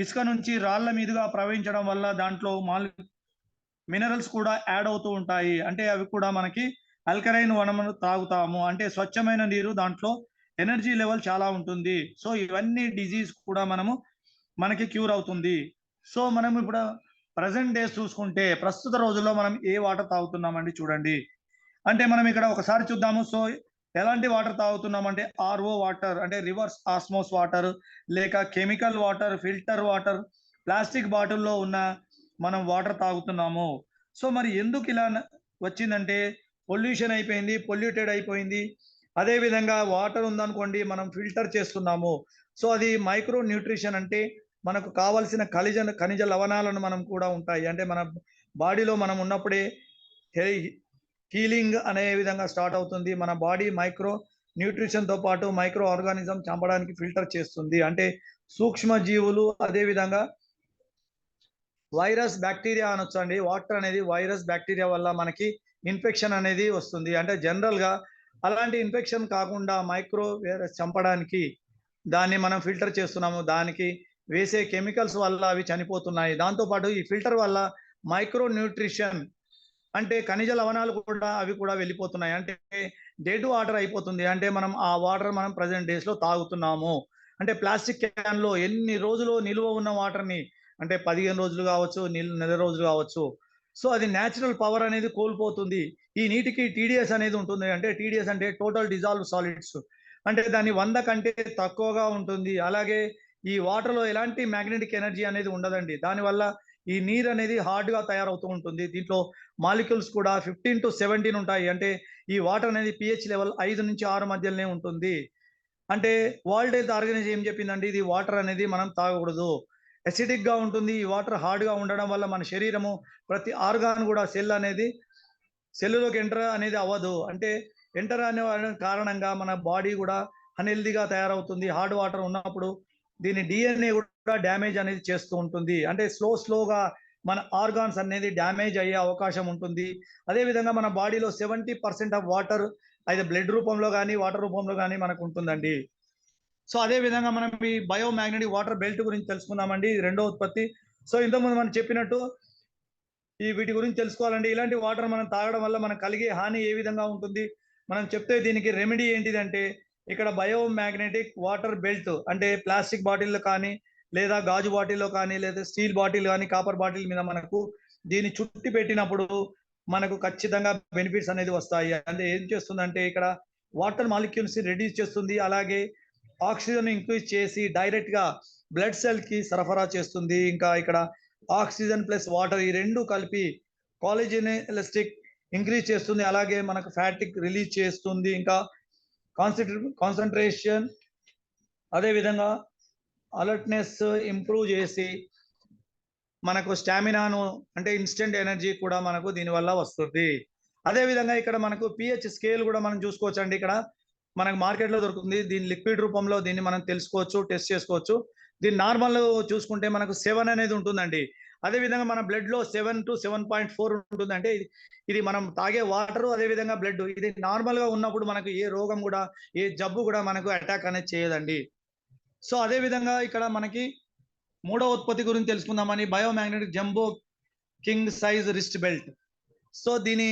[SPEAKER 2] ఇసుక నుంచి రాళ్ల మీదుగా ప్రవహించడం వల్ల దాంట్లో మినరల్స్ కూడా యాడ్ అవుతూ ఉంటాయి. అంటే అవి కూడా మనకి ఆల్కలైన్ వనమును తాగుతాము, అంటే స్వచ్ఛమైన నీరు, దాంట్లో ఎనర్జీ లెవెల్ చాలా ఉంటుంది. సో ఇవన్నీ డిజీజ్ కూడా మనకి క్యూర్ అవుతుంది. సో మనం ఇప్పుడు ప్రజెంట్ డేస్ చూసుకుంటే, ప్రస్తుత రోజుల్లో మనం ఏ వాటర్ తాగుతున్నామండి చూడండి. అంటే మనం ఇక్కడ ఒకసారి చూద్దాము. సో ఎలాంటి వాటర్ తాగుతున్నామంటే ఆర్ఓ వాటర్, అంటే రివర్స్ ఆస్మోస్ వాటర్, లేక chemical water, filter water, plastic బాటిల్లో ఉన్న మనం వాటర్ తాగుతున్నాము. సో మరి ఎందుకు ఇలా వచ్చిందంటే, పొల్యూషన్ అయిపోయింది, పొల్యూటెడ్ అయిపోయింది. అదే విధంగా వాటర్ ఉందనుకోండి, మనం ఫిల్టర్ చేస్తున్నాము. సో అది మైక్రో న్యూట్రిషన్, అంటే మనకు కావాల్సిన ఖనిజ లవణాలను మనం కూడా ఉంటాయి. అంటే మన బాడీలో మనం ఉన్నప్పుడే హీలింగ్ అనే విధంగా స్టార్ట్ అవుతుంది. మన బాడీ మైక్రో న్యూట్రిషన్ తో పాటు మైక్రో ఆర్గానిజం చంపడానికి ఫిల్టర్ చేస్తుంది. అంటే సూక్ష్మ జీవులు, అదే విధంగా వైరస్, బ్యాక్టీరియా అనొచ్చు అండి. వాటర్ అనేది వైరస్, బ్యాక్టీరియా వల్ల మనకి ఇన్ఫెక్షన్ అనేది వస్తుంది. అంటే జనరల్ గా అలాంటి ఇన్ఫెక్షన్ కాకుండా మైక్రో వైరస్ చంపడానికి దాన్ని మనం ఫిల్టర్ చేస్తున్నాము. దానికి వేసే కెమికల్స్ వల్ల అవి చనిపోతున్నాయి. దాంతో పాటు ఈ ఫిల్టర్ వల్ల మైక్రో న్యూట్రిషన్, అంటే ఖనిజ లవణాలు కూడా అవి కూడా వెళ్ళిపోతున్నాయి. అంటే డేట్ వాటర్ అయిపోతుంది. అంటే మనం ఆ వాటర్ మనం ప్రజెంట్ డేస్ లో తాగుతున్నాము. అంటే ప్లాస్టిక్ క్యాన్ లో ఎన్ని రోజులు నిల్వ ఉన్న వాటర్ ని, అంటే 15 రోజులు కావచ్చు, నెల రోజులు కావచ్చు. సో అది నేచురల్ పవర్ అనేది కోల్పోతుంది. ఈ నీటికి టీడీఎస్ అనేది ఉంటుంది. అంటే టీడీఎస్ అంటే టోటల్ డిజాల్వ్ సాలిడ్స్, అంటే దాని 100 కంటే తక్కువగా ఉంటుంది. అలాగే ఈ వాటర్ లో ఎలాంటి మ్యాగ్నెటిక్ ఎనర్జీ అనేది ఉండదండి. దానివల్ల ఈ నీరు అనేది హార్డ్ గా తయారవుతూ ఉంటుంది. దీంట్లో మాలిక్యూల్స్ కూడా 15 to 17 ఉంటాయి. అంటే ఈ వాటర్ అనేది పిహెచ్ లెవెల్ 5 నుంచి 6 మధ్యలోనే ఉంటుంది. అంటే వరల్డ్ హెల్త్ ఆర్గనైజేషన్ ఏం చెప్పిందంటే, ఇది వాటర్ అనేది మనం తాగకూడదు, అసిడిక్ గా ఉంటుంది. ఈ వాటర్ హార్డ్ గా ఉండడం వల్ల మన శరీరము ప్రతి ఆర్గాన్ కూడా సెల్లులోకి ఎంటర్ అనేది అవ్వదు. అంటే ఎంటర్ అనే కారణంగా మన బాడీ కూడా అన్హెల్దీగా తయారవుతుంది. హార్డ్ వాటర్ ఉన్నప్పుడు దీని డిఎన్ఏ కూడా డ్యామేజ్ అనేది చేస్తూ ఉంటుంది. అంటే స్లోగా మన ఆర్గాన్స్ అనేది డ్యామేజ్ అయ్యే అవకాశం ఉంటుంది. అదే విధంగా మన బాడీలో 70% ఆఫ్ వాటర్ అయితే బ్లడ్ రూపంలో కానీ, వాటర్ రూపంలో కానీ మనకు ఉంటుందండి. సో అదే విధంగా మనం ఈ బయోమాగ్నెటిక్ వాటర్ బెల్ట్ గురించి తెలుసుకుందామండి. ఇది రెండో ఉత్పత్తి. సో ఇంతకుముందు మనం చెప్పినట్టు ఈ వీటి గురించి తెలుసుకోవాలంటే, ఇలాంటి వాటర్ మనం తాగడం వల్ల మనకు కలిగే హాని ఏ విధంగా ఉంటుంది మనం చెప్తే, దీనికి రెమెడీ ఏంటిదంటే, ఇక్కడ బయోమాగ్నెటిక్ వాటర్ బెల్ట్, అంటే ప్లాస్టిక్ బాటిల్లో కానీ, లేదా గాజు బాటిల్లో కానీ, లేదా స్టీల్ బాటిల్ కానీ, కాపర్ బాటిల్ మీద మనకు దీన్ని చుట్టి పెట్టినప్పుడు మనకు ఖచ్చితంగా బెనిఫిట్స్ అనేది వస్తాయి. అంటే ఏం చేస్తుందంటే, ఇక్కడ వాటర్ మాలిక్యూల్స్ రెడ్యూస్ చేస్తుంది. అలాగే ఆక్సిజన్ ఇంక్రీజ్ చేసి డైరెక్ట్ గా బ్లడ్ సెల్ కి సరఫరా చేస్తుంది. ఇంకా ఇక్కడ ఆక్సిజన్ ప్లస్ వాటర్ ఈ రెండు కలిపి కాలేజన్ ఎలాస్టిక్ ఇంక్రీజ్ చేస్తుంది. అలాగే మనకు ఫ్యాటిక్ రిలీజ్ చేస్తుంది. ఇంకా కాన్సన్ట్రేషన్, అదే విధంగా అలర్ట్నెస్ ఇంప్రూవ్ చేసి మనకు స్టామినాను, అంటే ఇన్స్టెంట్ ఎనర్జీ కూడా మనకు దీనివల్ల వస్తుంది. అదే విధంగా ఇక్కడ మనకు పిహెచ్ స్కేల్ కూడా మనం చూసుకోవచ్చు అండి. ఇక్కడ మనకు మార్కెట్ లో దొరుకుతుంది. దీని లిక్విడ్ రూపంలో దీన్ని మనం తెలుసుకోవచ్చు, టెస్ట్ చేసుకోవచ్చు. దీని నార్మల్ చూసుకుంటే మనకు 7 అనేది ఉంటుందండి. అదే విధంగా మన బ్లడ్ లో 7 to 7.4 ఉంటుంది. అంటే ఇది మనం తాగే వాటర్, అదే విధంగా బ్లడ్, ఇది నార్మల్ గా ఉన్నప్పుడు మనకు ఏ రోగం కూడా, ఏ జబ్బు కూడా మనకు అటాక్ అనేది చేయదండి. సో అదే విధంగా ఇక్కడ మనకి మూడో ఉత్పత్తి గురించి తెలుసుకుందామని, biomagnetic jumbo king size wrist belt. So దీని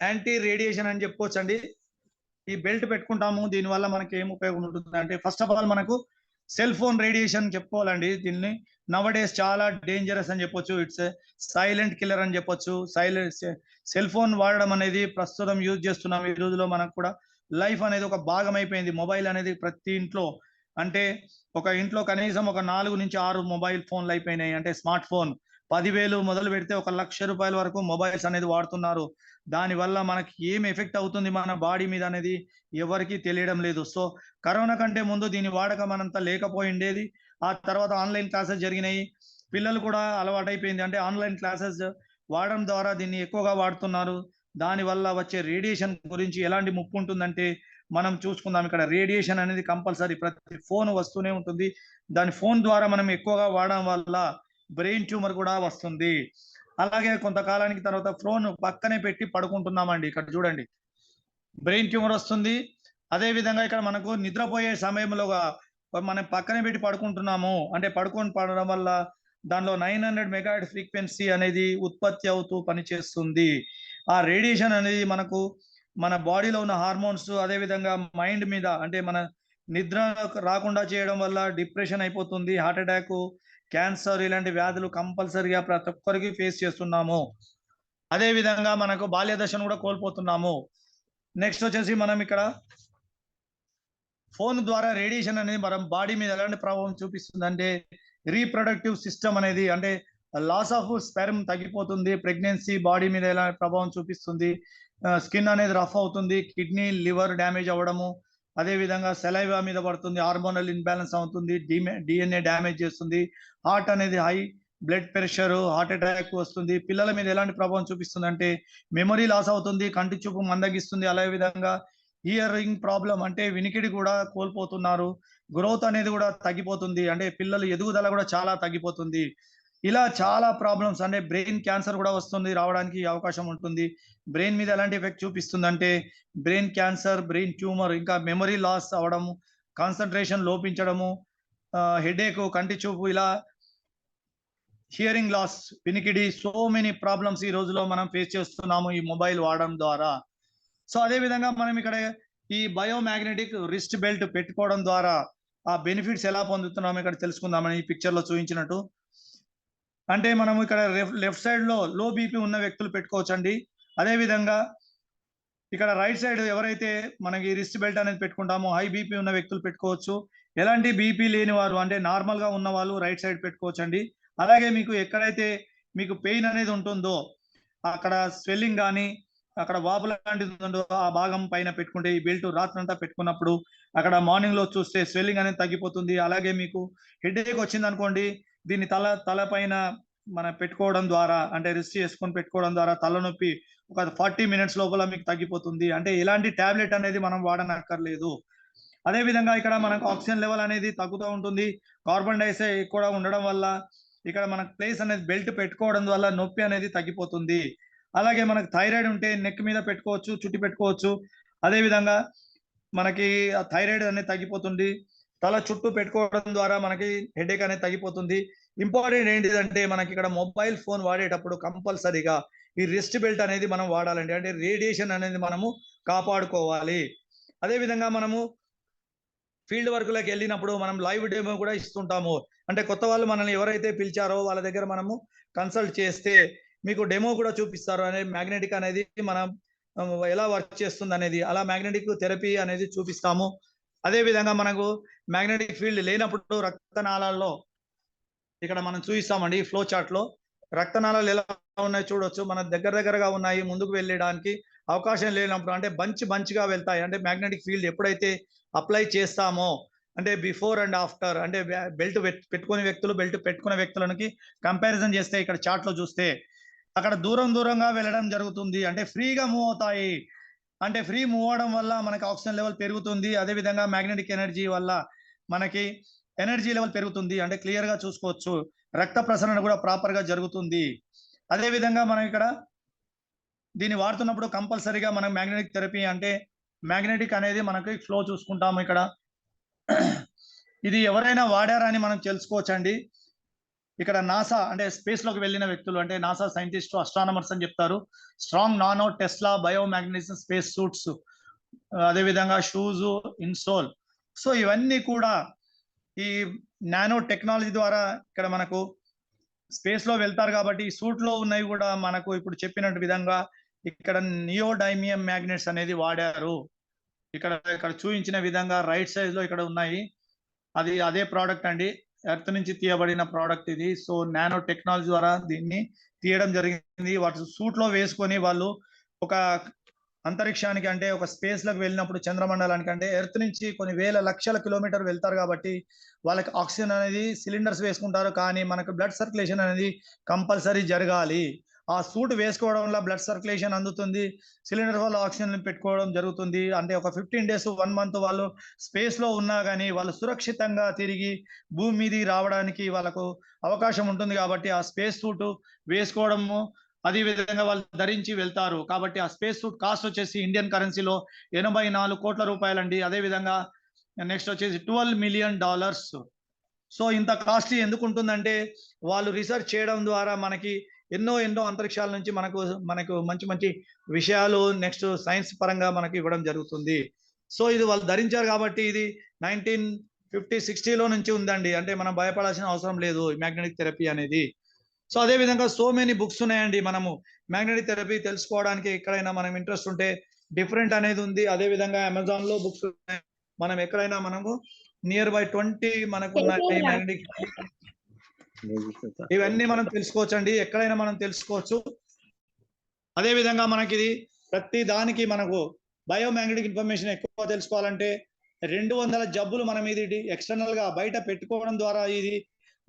[SPEAKER 2] యాంటీ రేడియేషన్ అని చెప్పుకోవచ్చండి. ఈ బెల్ట్ పెట్టుకుంటాము, దీనివల్ల మనకి ఏం ఉపయోగం ఉంటుంది అంటే ఫస్ట్ ఆఫ్ ఆల్ మనకు సెల్ ఫోన్ రేడియేషన్ చెప్పుకోవాలండి. దీన్ని నవ్ డేస్ చాలా డేంజరస్ అని చెప్పొచ్చు. ఇట్స్ సైలెంట్ కిల్లర్ అని చెప్పొచ్చు. సెల్ ఫోన్ వాడడం అనేది ప్రస్తుతం యూజ్ చేస్తున్నాం ఈ రోజులో. మనకు కూడా లైఫ్ అనేది ఒక భాగం అయిపోయింది. మొబైల్ అనేది ప్రతి ఇంట్లో, అంటే ఒక ఇంట్లో కనీసం ఒక 4 నుంచి 6 మొబైల్ ఫోన్లు అయిపోయినాయి. అంటే స్మార్ట్ ఫోన్ 10,000 మొదలు పెడితే 1,00,000 రూపాయల వరకు మొబైల్స్ అనేది వాడుతున్నారు. దానివల్ల మనకి ఏం ఎఫెక్ట్ అవుతుంది మన బాడీ మీద అనేది ఎవరికీ తెలియడం లేదు. సో కరోనా కంటే ముందు దీని వాడకం అనంత లేకపోయిండేది. ఆ తర్వాత ఆన్లైన్ క్లాసెస్ జరిగినాయి. పిల్లలు కూడా అలవాటైపోయింది. అంటే ఆన్లైన్ క్లాసెస్ వాడడం ద్వారా దీన్ని ఎక్కువగా వాడుతున్నారు. దానివల్ల వచ్చే రేడియేషన్ గురించి ఎలాంటి ముప్పు ఉంటుందంటే మనం చూసుకుందాం. ఇక్కడ రేడియేషన్ అనేది కంపల్సరీ ప్రతి ఫోన్ వస్తూనే ఉంటుంది. దాని ఫోన్ ద్వారా మనం ఎక్కువగా వాడడం వల్ల బ్రెయిన్ ట్యూమర్ కూడా వస్తుంది. అలాగే కొంతకాలానికి తర్వాత ఫోన్ పక్కనే పెట్టి పడుకుంటున్నామండి. ఇక్కడ చూడండి, బ్రెయిన్ ట్యూమర్ వస్తుంది. అదే విధంగా ఇక్కడ మనకు నిద్రపోయే సమయంలో మనం పక్కనే పెట్టి పడుకుంటున్నాము. అంటే పడుకొని పడడం వల్ల దానిలో 900 మెగాహెర్ట్జ్ ఫ్రీక్వెన్సీ అనేది ఉత్పత్తి అవుతూ పనిచేస్తుంది. ఆ రేడియేషన్ అనేది మనకు మన బాడీలో ఉన్న హార్మోన్స్, అదే విధంగా మైండ్ మీద, అంటే మన నిద్ర రాకుండా చేయడం వల్ల డిప్రెషన్ అయిపోతుంది. హార్ట్ అటాక్, క్యాన్సర్ ఇలాంటి వ్యాధులు కంపల్సరీగా ప్రతి ఒక్కరికి ఫేస్ చేస్తున్నాము. అదే విధంగా మనకు బాల్య దశను కూడా కోల్పోతున్నాము. నెక్స్ట్ వచ్చేసి మనం ఇక్కడ ఫోన్ ద్వారా రేడియేషన్ అనేది మన బాడీ మీద ఎలాంటి ప్రభావం చూపిస్తుందంటే రీప్రొడక్టివ్ సిస్టమ్ అనేది, అంటే లాస్ ఆఫ్ స్పెర్మ్ తగ్గిపోతుంది. ప్రెగ్నెన్సీ బాడీ మీద ఎలా ప్రభావం చూపిస్తుంది. స్కిన్ అనేది రఫ్ అవుతుంది. కిడ్నీ లివర్ డ్యామేజ్ అవ్వడము, అదే విధంగా సెలైవా మీద పడుతుంది. హార్మోనల్ ఇన్బ్యాలెన్స్ అవుతుంది. డిఎన్ఏ డ్యామేజ్ చేస్తుంది. హార్ట్ అనేది high blood pressure, heart attack వస్తుంది. పిల్లల మీద ఎలాంటి ప్రభావం చూపిస్తుంది అంటే మెమరీ లాస్ అవుతుంది. కంటి చూపు మందగిస్తుంది. అదే విధంగా హియరింగ్ ప్రాబ్లం, అంటే వినికిడి కూడా కోల్పోతున్నారు. గ్రోత్ అనేది కూడా తగ్గిపోతుంది. అంటే పిల్లలు ఎదుగుదల కూడా చాలా తగ్గిపోతుంది. ఇలా చాలా ప్రాబ్లమ్స్, అంటే బ్రెయిన్ క్యాన్సర్ కూడా వస్తుంది, రావడానికి అవకాశం ఉంటుంది. బ్రెయిన్ మీద ఎలాంటి ఎఫెక్ట్ చూపిస్తుందంటే బ్రెయిన్ క్యాన్సర్, బ్రెయిన్ ట్యూమర్, ఇంకా మెమరీ లాస్ అవ్వడము, కాన్సంట్రేషన్ లోపించడము, హెడేక్, కంటి చూపు, ఇలా హియరింగ్ లాస్, వినికిడి, సో మెనీ ప్రాబ్లమ్స్ ఈ రోజులో మనం ఫేస్ చేస్తున్నాము ఈ మొబైల్ వాడడం ద్వారా. సో అదే విధంగా మనం ఇక్కడ ఈ బయోమాగ్నెటిక్ రిస్ట్ బెల్ట్ పెట్టుకోవడం ద్వారా ఆ బెనిఫిట్స్ ఎలా పొందుతున్నామో ఇక్కడ తెలుసుకుందామని ఈ పిక్చర్ లో చూపించినట్టు. అంటే మనం ఇక్కడ లెఫ్ట్ సైడ్ లో లో బీపీ ఉన్న వ్యక్తులు పెట్టుకోవచ్చండి. అదే విధంగా ఇక్కడ రైట్ సైడ్ ఎవరైతే మనకి రిస్ట్ బెల్ట్ అనేది పెట్టుకుంటామో హై బీపీ ఉన్న వ్యక్తులు పెట్టుకోవచ్చు. ఎలాంటి బీపీ లేని వారు, అంటే నార్మల్ గా ఉన్న వాళ్ళు రైట్ సైడ్ పెట్టుకోవచ్చండి. అలాగే మీకు ఎక్కడైతే మీకు పెయిన్ అనేది ఉంటుందో, అక్కడ స్వెల్లింగ్ కానీ అక్కడ వాపు లాంటిది ఉంటుందో ఆ భాగం పైన పెట్టుకుంటే, ఈ బెల్ట్ రాత్రంతా పెట్టుకున్నప్పుడు అక్కడ మార్నింగ్ లో చూస్తే స్వెల్లింగ్ అనేది తగ్గిపోతుంది. అలాగే మీకు హెడేక్ వచ్చింది అనుకోండి, దీన్ని తల పైన మనం పెట్టుకోవడం ద్వారా, అంటే రిస్ట్ చేసుకొని పెట్టుకోవడం ద్వారా తలనొప్పి ఒక 40 మినిట్స్ లోపల మీకు తగ్గిపోతుంది. అంటే ఎలాంటి టాబ్లెట్ అనేది మనం వాడనక్కర్లేదు. అదే విధంగా ఇక్కడ మనకు ఆక్సిజన్ లెవెల్ అనేది తగ్గుతూ ఉంటుంది. కార్బన్ డైఆక్సైడ్ ఎక్కువగా ఉండడం వల్ల ఇక్కడ మనకు ప్లేస్ అనేది బెల్ట్ పెట్టుకోవడం వల్ల నొప్పి అనేది తగ్గిపోతుంది. అలాగే మనకు థైరాయిడ్ ఉంటే నెక్ మీద పెట్టుకోవచ్చు, చుట్టి పెట్టుకోవచ్చు. అదే విధంగా మనకి ఆ థైరాయిడ్ అనేది తగ్గిపోతుంది. తల చుట్టూ పెట్టుకోవడం ద్వారా మనకి హెడేక్ అనేది తగ్గిపోతుంది. ఇంపార్టెంట్ ఏంటిదంటే మనకి ఇక్కడ మొబైల్ ఫోన్ వాడేటప్పుడు కంపల్సరీగా ఈ రిస్ట్ బెల్ట్ అనేది మనం వాడాలండి. అంటే రేడియేషన్ అనేది మనము కాపాడుకోవాలి. అదే విధంగా మనము ఫీల్డ్ వర్క్‌లోకి వెళ్ళినప్పుడు మనం లైవ్ డెమో కూడా ఇస్తుంటాము. అంటే కొత్త వాళ్ళు మనల్ని ఎవరైతే పిలిచారో వాళ్ళ దగ్గర మనము కన్సల్ట్ చేస్తే మీకు డెమో కూడా చూపిస్తారు. అనేది మ్యాగ్నెటిక్ అనేది మనం ఎలా వర్క్ చేస్తుందనేది. అలా మ్యాగ్నెటిక్ థెరపీ అనేది చూపిస్తాము. అదే విధంగా మనకు మ్యాగ్నెటిక్ ఫీల్డ్ లేనప్పుడు రక్తనాళాల్లో ఇక్కడ మనం చూపిస్తామండి ఫ్లో చార్ట్‌లో. రక్తనాళాలు ఎలా ఉన్నాయో చూడొచ్చు. మన దగ్గరగా ఉన్నాయి. ముందుకు వెళ్ళడానికి అవకాశం లేనప్పుడు, అంటే బంచ్‌గా వెళ్తాయి. అంటే మ్యాగ్నెటిక్ ఫీల్డ్ ఎప్పుడైతే అప్లై చేస్తామో, అంటే బిఫోర్ అండ్ ఆఫ్టర్, అంటే బెల్ట్ పెట్టుకునే వ్యక్తులు, బెల్ట్ పెట్టుకునే వ్యక్తులకి కంపారిజన్ చేస్తే ఇక్కడ చార్ట్‌లో చూస్తే అక్కడ దూరంగా వెళ్ళడం జరుగుతుంది. అంటే ఫ్రీగా మూవ్ అవుతాయి. అంటే ఫ్రీ మూవ్ అవ్వడం వల్ల మనకి ఆక్సిజన్ లెవెల్ పెరుగుతుంది. అదే విధంగా మ్యాగ్నెటిక్ ఎనర్జీ వల్ల మనకి ఎనర్జీ లెవెల్ పెరుగుతుంది. అంటే క్లియర్ గా చూసుకోవచ్చు. రక్త ప్రసరణ కూడా ప్రాపర్ గా జరుగుతుంది. అదే విధంగా మనం ఇక్కడ దీన్ని వాడుతున్నప్పుడు కంపల్సరీగా మనం మ్యాగ్నెటిక్ థెరపీ, అంటే మ్యాగ్నెటిక్ అనేది మనకి ఫ్లో చూసుకుంటాము. ఇక్కడ ఇది ఎవరైనా వాడారా అని మనం తెలుసుకోవచ్చండి. ఇక్కడ నాసా అంటే స్పేస్ లోకి వెళ్ళిన వ్యక్తులు అంటే నాసా సైంటిస్ట్ అస్ట్రానమర్స్ అని చెప్తారు. Strong nano Tesla biomagnetism space suits, అదే విధంగా షూస్, ఇన్సోల్. సో ఇవన్నీ కూడా ఈ నానో టెక్నాలజీ ద్వారా ఇక్కడ మనకు స్పేస్ లో వెళ్తారు కాబట్టి ఈ సూట్ లో ఉన్నవి కూడా మనకు ఇప్పుడు చెప్పినట్టు విధంగా ఇక్కడ నియోడైమియం మ్యాగ్నెట్స్ అనేది వాడారు. ఇక్కడ ఇక్కడ చూపించిన విధంగా రైట్ సైజ్ లో ఇక్కడ ఉన్నాయి. అది అదే ప్రోడక్ట్ అండి, ఎర్త్ నుంచి తీయబడిన ప్రోడక్ట్ ఇది. సో నానో టెక్నాలజీ ద్వారా దీన్ని తీయడం జరిగింది. వాటి సూట్ లో వేసుకొని వాళ్ళు ఒక అంతరిక్షానికి అంటే ఒక స్పేస్ లకు వెళ్ళినప్పుడు చంద్రమండలానికి అంటే ఎర్త్ నుంచి కొన్ని వేల లక్షల కిలోమీటర్ వెళ్తారు కాబట్టి వాళ్ళకి ఆక్సిజన్ అనేది సిలిండర్స్ వేసుకుంటారు, కానీ మనకు బ్లడ్ సర్క్యులేషన్ అనేది కంపల్సరీ జరగాలి. ఆ సూట్ వేసుకోవడం వల్ల బ్లడ్ సర్క్యులేషన్ అందుతుంది, సిలిండర్ వల్ల ఆక్సిజన్ పెట్టుకోవడం జరుగుతుంది. అంటే ఒక 15 days 1 month వాళ్ళు స్పేస్ లో ఉన్నా కానీ వాళ్ళు సురక్షితంగా తిరిగి భూమి మీదకి రావడానికి వాళ్ళకు అవకాశం ఉంటుంది. కాబట్టి ఆ స్పేస్ సూట్ వేసుకోవడము అదే విధంగా వాళ్ళు ధరించి వెళ్తారు. కాబట్టి ఆ స్పేస్ సూట్ కాస్ట్ వచ్చేసి ఇండియన్ కరెన్సీలో 84 కోట్ల రూపాయలండి. అదే విధంగా నెక్స్ట్ వచ్చేసి $12 million. సో ఇంత కాస్ట్లీ ఎందుకు ఉంటుందంటే వాళ్ళు రీసెర్చ్ చేయడం ద్వారా మనకి ఎన్నో అంతరిక్షాల నుంచి మనకు మంచి మంచి విషయాలు నెక్స్ట్ సైన్స్ పరంగా మనకి ఇవ్వడం జరుగుతుంది. సో ఇది వాళ్ళు ధరించారు కాబట్టి ఇది 1950-60లో నుంచి ఉందండి. అంటే మనం భయపడాల్సిన అవసరం లేదు మ్యాగ్నెటిక్ థెరపీ అనేది. సో అదే విధంగా సో మెనీ బుక్స్ ఉన్నాయండి. మనము మ్యాగ్నెటిక్ థెరపీ తెలుసుకోవడానికి ఎక్కడైనా మనం ఇంట్రెస్ట్ ఉంటే డిఫరెంట్ అనేది ఉంది. అదే విధంగా అమెజాన్ లో బుక్స్ మనం ఎక్కడైనా మనము నియర్ బై 20 మనకు ఉన్నాయి మ్యాగ్నెటిక్. ఇవన్నీ మనం తెలుసుకోవచ్చండి, ఎక్కడైనా మనం తెలుసుకోవచ్చు. అదే విధంగా మనకి ఇది ప్రతి దానికి మనకు బయోమాగ్నెటిక్ ఇన్ఫర్మేషన్ ఎక్కువ తెలుసుకోవాలంటే 200 జబ్బులు మనం ఇది ఎక్స్టర్నల్ గా బయట పెట్టుకోవడం ద్వారా ఇది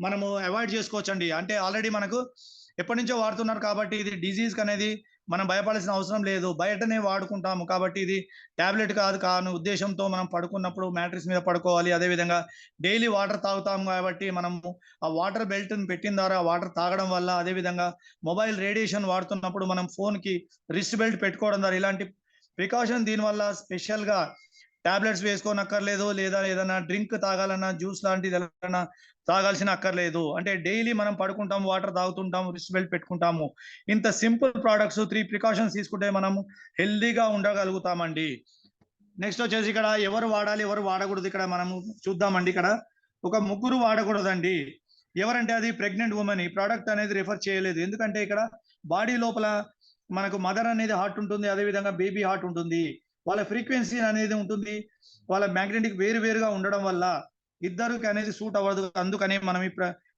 [SPEAKER 2] మనము అవాయిడ్ చేసుకోవచ్చండి. అంటే ఆల్రెడీ మనకు ఎప్పటి నుంచో వాడుతున్నారు కాబట్టి ఇది డిజీజ్ అనేది మనం భయపడాల్సిన అవసరం లేదు, బయటనే వాడుకుంటాము. కాబట్టి ఇది టాబ్లెట్ కాని ఉద్దేశంతో మనం పడుకున్నప్పుడు మ్యాట్రిక్స్ మీద పడుకోవాలి. అదే విధంగా డైలీ వాటర్ తాగుతాం కాబట్టి మనము ఆ వాటర్ బెల్ట్ పెట్టిన ద్వారా వాటర్ తాగడం వల్ల, అదే విధంగా మొబైల్ రేడియేషన్ వాడుతున్నప్పుడు మనం ఫోన్ కి రిస్ట్ బెల్ట్ పెట్టుకోవడం ద్వారా ఇలాంటి ప్రికాషన్ దీనివల్ల స్పెషల్ గా టాబ్లెట్స్ వేసుకోనక్కర్లేదు, లేదా ఏదైనా డ్రింక్ తాగాలన్నా జ్యూస్ లాంటిది ఏదైనా తాగాల్సిన అక్కర్లేదు. అంటే డైలీ మనం పడుకుంటాము, వాటర్ తాగుతుంటాము, రిస్ట్ బెల్ట్ పెట్టుకుంటాము. ఇంత సింపుల్ ప్రోడక్ట్స్ 3 ప్రికాషన్స్ తీసుకుంటే మనము హెల్దీగా ఉండగలుగుతామండి. నెక్స్ట్ వచ్చేసి ఇక్కడ ఎవరు వాడాలి ఎవరు వాడకూడదు ఇక్కడ మనము చూద్దామండి. ఇక్కడ ఒక 3 వాడకూడదండి. ఎవరంటే అది ప్రెగ్నెంట్ ఉమెన్. ఈ ప్రోడక్ట్ అనేది రిఫర్ చేయలేదు, ఎందుకంటే ఇక్కడ బాడీ లోపల మనకు మదర్ అనేది హార్ట్ ఉంటుంది, అదే విధంగా బేబీ హార్ట్ ఉంటుంది. వాళ్ళ ఫ్రీక్వెన్సీ అనేది ఉంటుంది, వాళ్ళ మ్యాగ్నెటిక్ వేరుగా ఉండడం వల్ల ఇద్దరికి అనేది సూట్ అవ్వదు. అందుకని మనం ఈ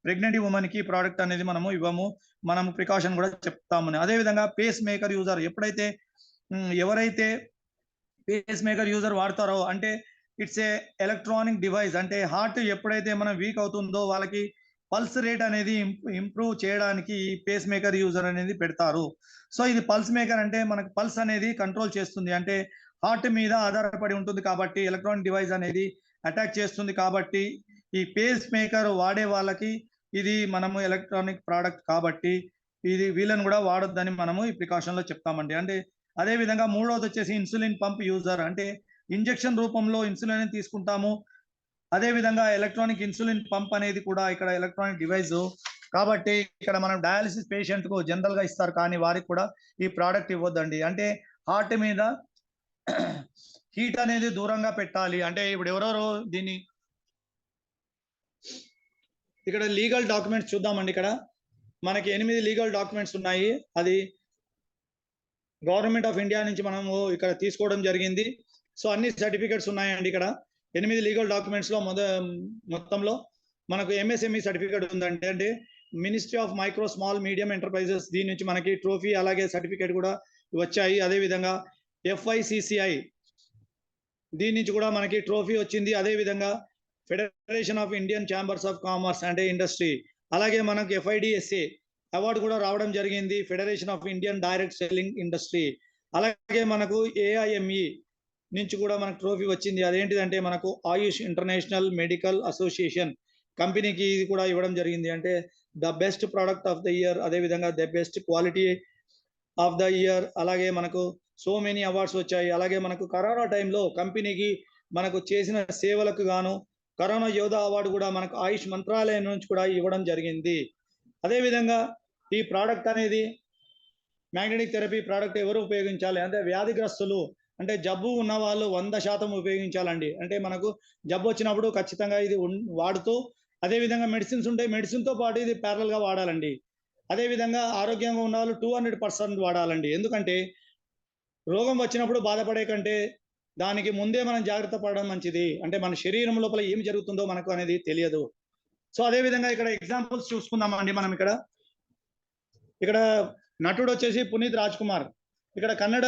[SPEAKER 2] ప్రెగ్నెంట్ ఉమెన్ కి ప్రోడక్ట్ అనేది మనము ఇవ్వము, మనము ప్రికాషన్ కూడా చెప్తాము. అదే విధంగా పేస్ మేకర్ యూజర్ ఎవరైతే పేస్ మేకర్ యూజర్ వాడతారో అంటే ఇట్స్ ఏ ఎలక్ట్రానిక్ డివైస్. అంటే హార్ట్ ఎప్పుడైతే మనం వీక్ అవుతుందో వాళ్ళకి పల్స్ రేట్ అనేది ఇంప్రూవ్ చేయడానికి పేస్ మేకర్ యూజర్ అనేది పెడతారు. సో ఇది పల్స్ మేకర్ అంటే మనకు పల్స్ అనేది కంట్రోల్ చేస్తుంది, అంటే హార్ట్ మీద ఆధారపడి ఉంటుంది కాబట్టి ఎలక్ట్రానిక్ డివైస్ అనేది అటాక్ చేస్తుంది. కాబట్టి ఈ పేస్ మేకర్ వాడే వాళ్ళకి ఇది మనము ఎలక్ట్రానిక్ ప్రోడక్ట్ కాబట్టి ఇది వీళ్ళని కూడా వాడొద్దని మనము ఈ ప్రికాషన్ లో చెప్తామండి. అంటే అదే విధంగా మూడవది వచ్చేసి ఇన్సులిన్ పంప్ యూజర్. అంటే ఇంజెక్షన్ రూపంలో ఇన్సులిన్ తీసుకుంటాము, అదే విధంగా ఎలక్ట్రానిక్ ఇన్సులిన్ పంప్ అనేది కూడా ఇక్కడ ఎలక్ట్రానిక్ డివైస్ కాబట్టి ఇక్కడ మనం డయాలిసిస్ పేషెంట్ కు జనరల్ గా ఇస్తారు, కానీ వారికి కూడా ఈ ప్రోడక్ట్ ఇవ్వద్దండి. అంటే హార్ట్ మీద హీట్ అనేది దూరంగా పెట్టాలి. అంటే ఇప్పుడు ఎవరెవరో దీన్ని ఇక్కడ లీగల్ డాక్యుమెంట్స్ చూద్దామండి. ఇక్కడ మనకి 8 లీగల్ డాక్యుమెంట్స్ ఉన్నాయి. అది గవర్నమెంట్ ఆఫ్ ఇండియా నుంచి మనము ఇక్కడ తీసుకోవడం జరిగింది. సో అన్ని సర్టిఫికెట్స్ ఉన్నాయండి. ఇక్కడ 8 లీగల్ డాక్యుమెంట్స్ లో మొత్తంలో మనకు MSME సర్టిఫికేట్ ఉందంటే అంటే ministry of micro small medium enterprises దీని నుంచి మనకి ట్రోఫీ అలాగే సర్టిఫికేట్ కూడా వచ్చాయి. అదే విధంగా FICCI దీని నుంచి కూడా మనకి ట్రోఫీ వచ్చింది. అదే విధంగా federation of Indian chambers of commerce అంటే ఇండస్ట్రీ, అలాగే మనకు FIDSA అవార్డు కూడా రావడం జరిగింది, federation of Indian direct selling industry. అలాగే మనకు AIME నుంచి కూడా మనకు ట్రోఫీ వచ్చింది. అదేంటిదంటే మనకు ఆయుష్ ఇంటర్నేషనల్ మెడికల్ అసోసియేషన్ కంపెనీకి ఇది కూడా ఇవ్వడం జరిగింది. అంటే the best product of the year, అదే విధంగా the best quality of the year, అలాగే మనకు సో మెనీ అవార్డ్స్ వచ్చాయి. అలాగే మనకు కరోనా టైంలో కంపెనీకి మనకు చేసిన సేవలకు గాను కరోనా యోధా అవార్డు కూడా మనకు ఆయుష్ మంత్రాలయం నుంచి కూడా ఇవ్వడం జరిగింది. అదేవిధంగా ఈ ప్రోడక్ట్ అనేది మ్యాగ్నెటిక్ థెరపీ ప్రోడక్ట్ ఎవరు ఉపయోగించాలి అంటే వ్యాధిగ్రస్తులు, అంటే జబ్బు ఉన్న వాళ్ళు 100% ఉపయోగించాలండి. అంటే మనకు జబ్బు వచ్చినప్పుడు ఖచ్చితంగా ఇది వాడుతూ, అదేవిధంగా మెడిసిన్స్ ఉంటాయి, మెడిసిన్తో పాటు ఇది ప్యారలల్గా వాడాలండి. అదేవిధంగా ఆరోగ్యంగా ఉన్న వాళ్ళు 200% వాడాలండి. ఎందుకంటే రోగం వచ్చినప్పుడు బాధపడే కంటే దానికి ముందే మనం జాగ్రత్త పడడం మంచిది. అంటే మన శరీరం లోపల ఏం జరుగుతుందో మనకు అనేది తెలియదు. సో అదే విధంగా ఇక్కడ ఎగ్జాంపుల్స్ చూసుకుందామండి. మనం ఇక్కడ నటుడు వచ్చేసి పునీత్ రాజ్ కుమార్. ఇక్కడ కన్నడ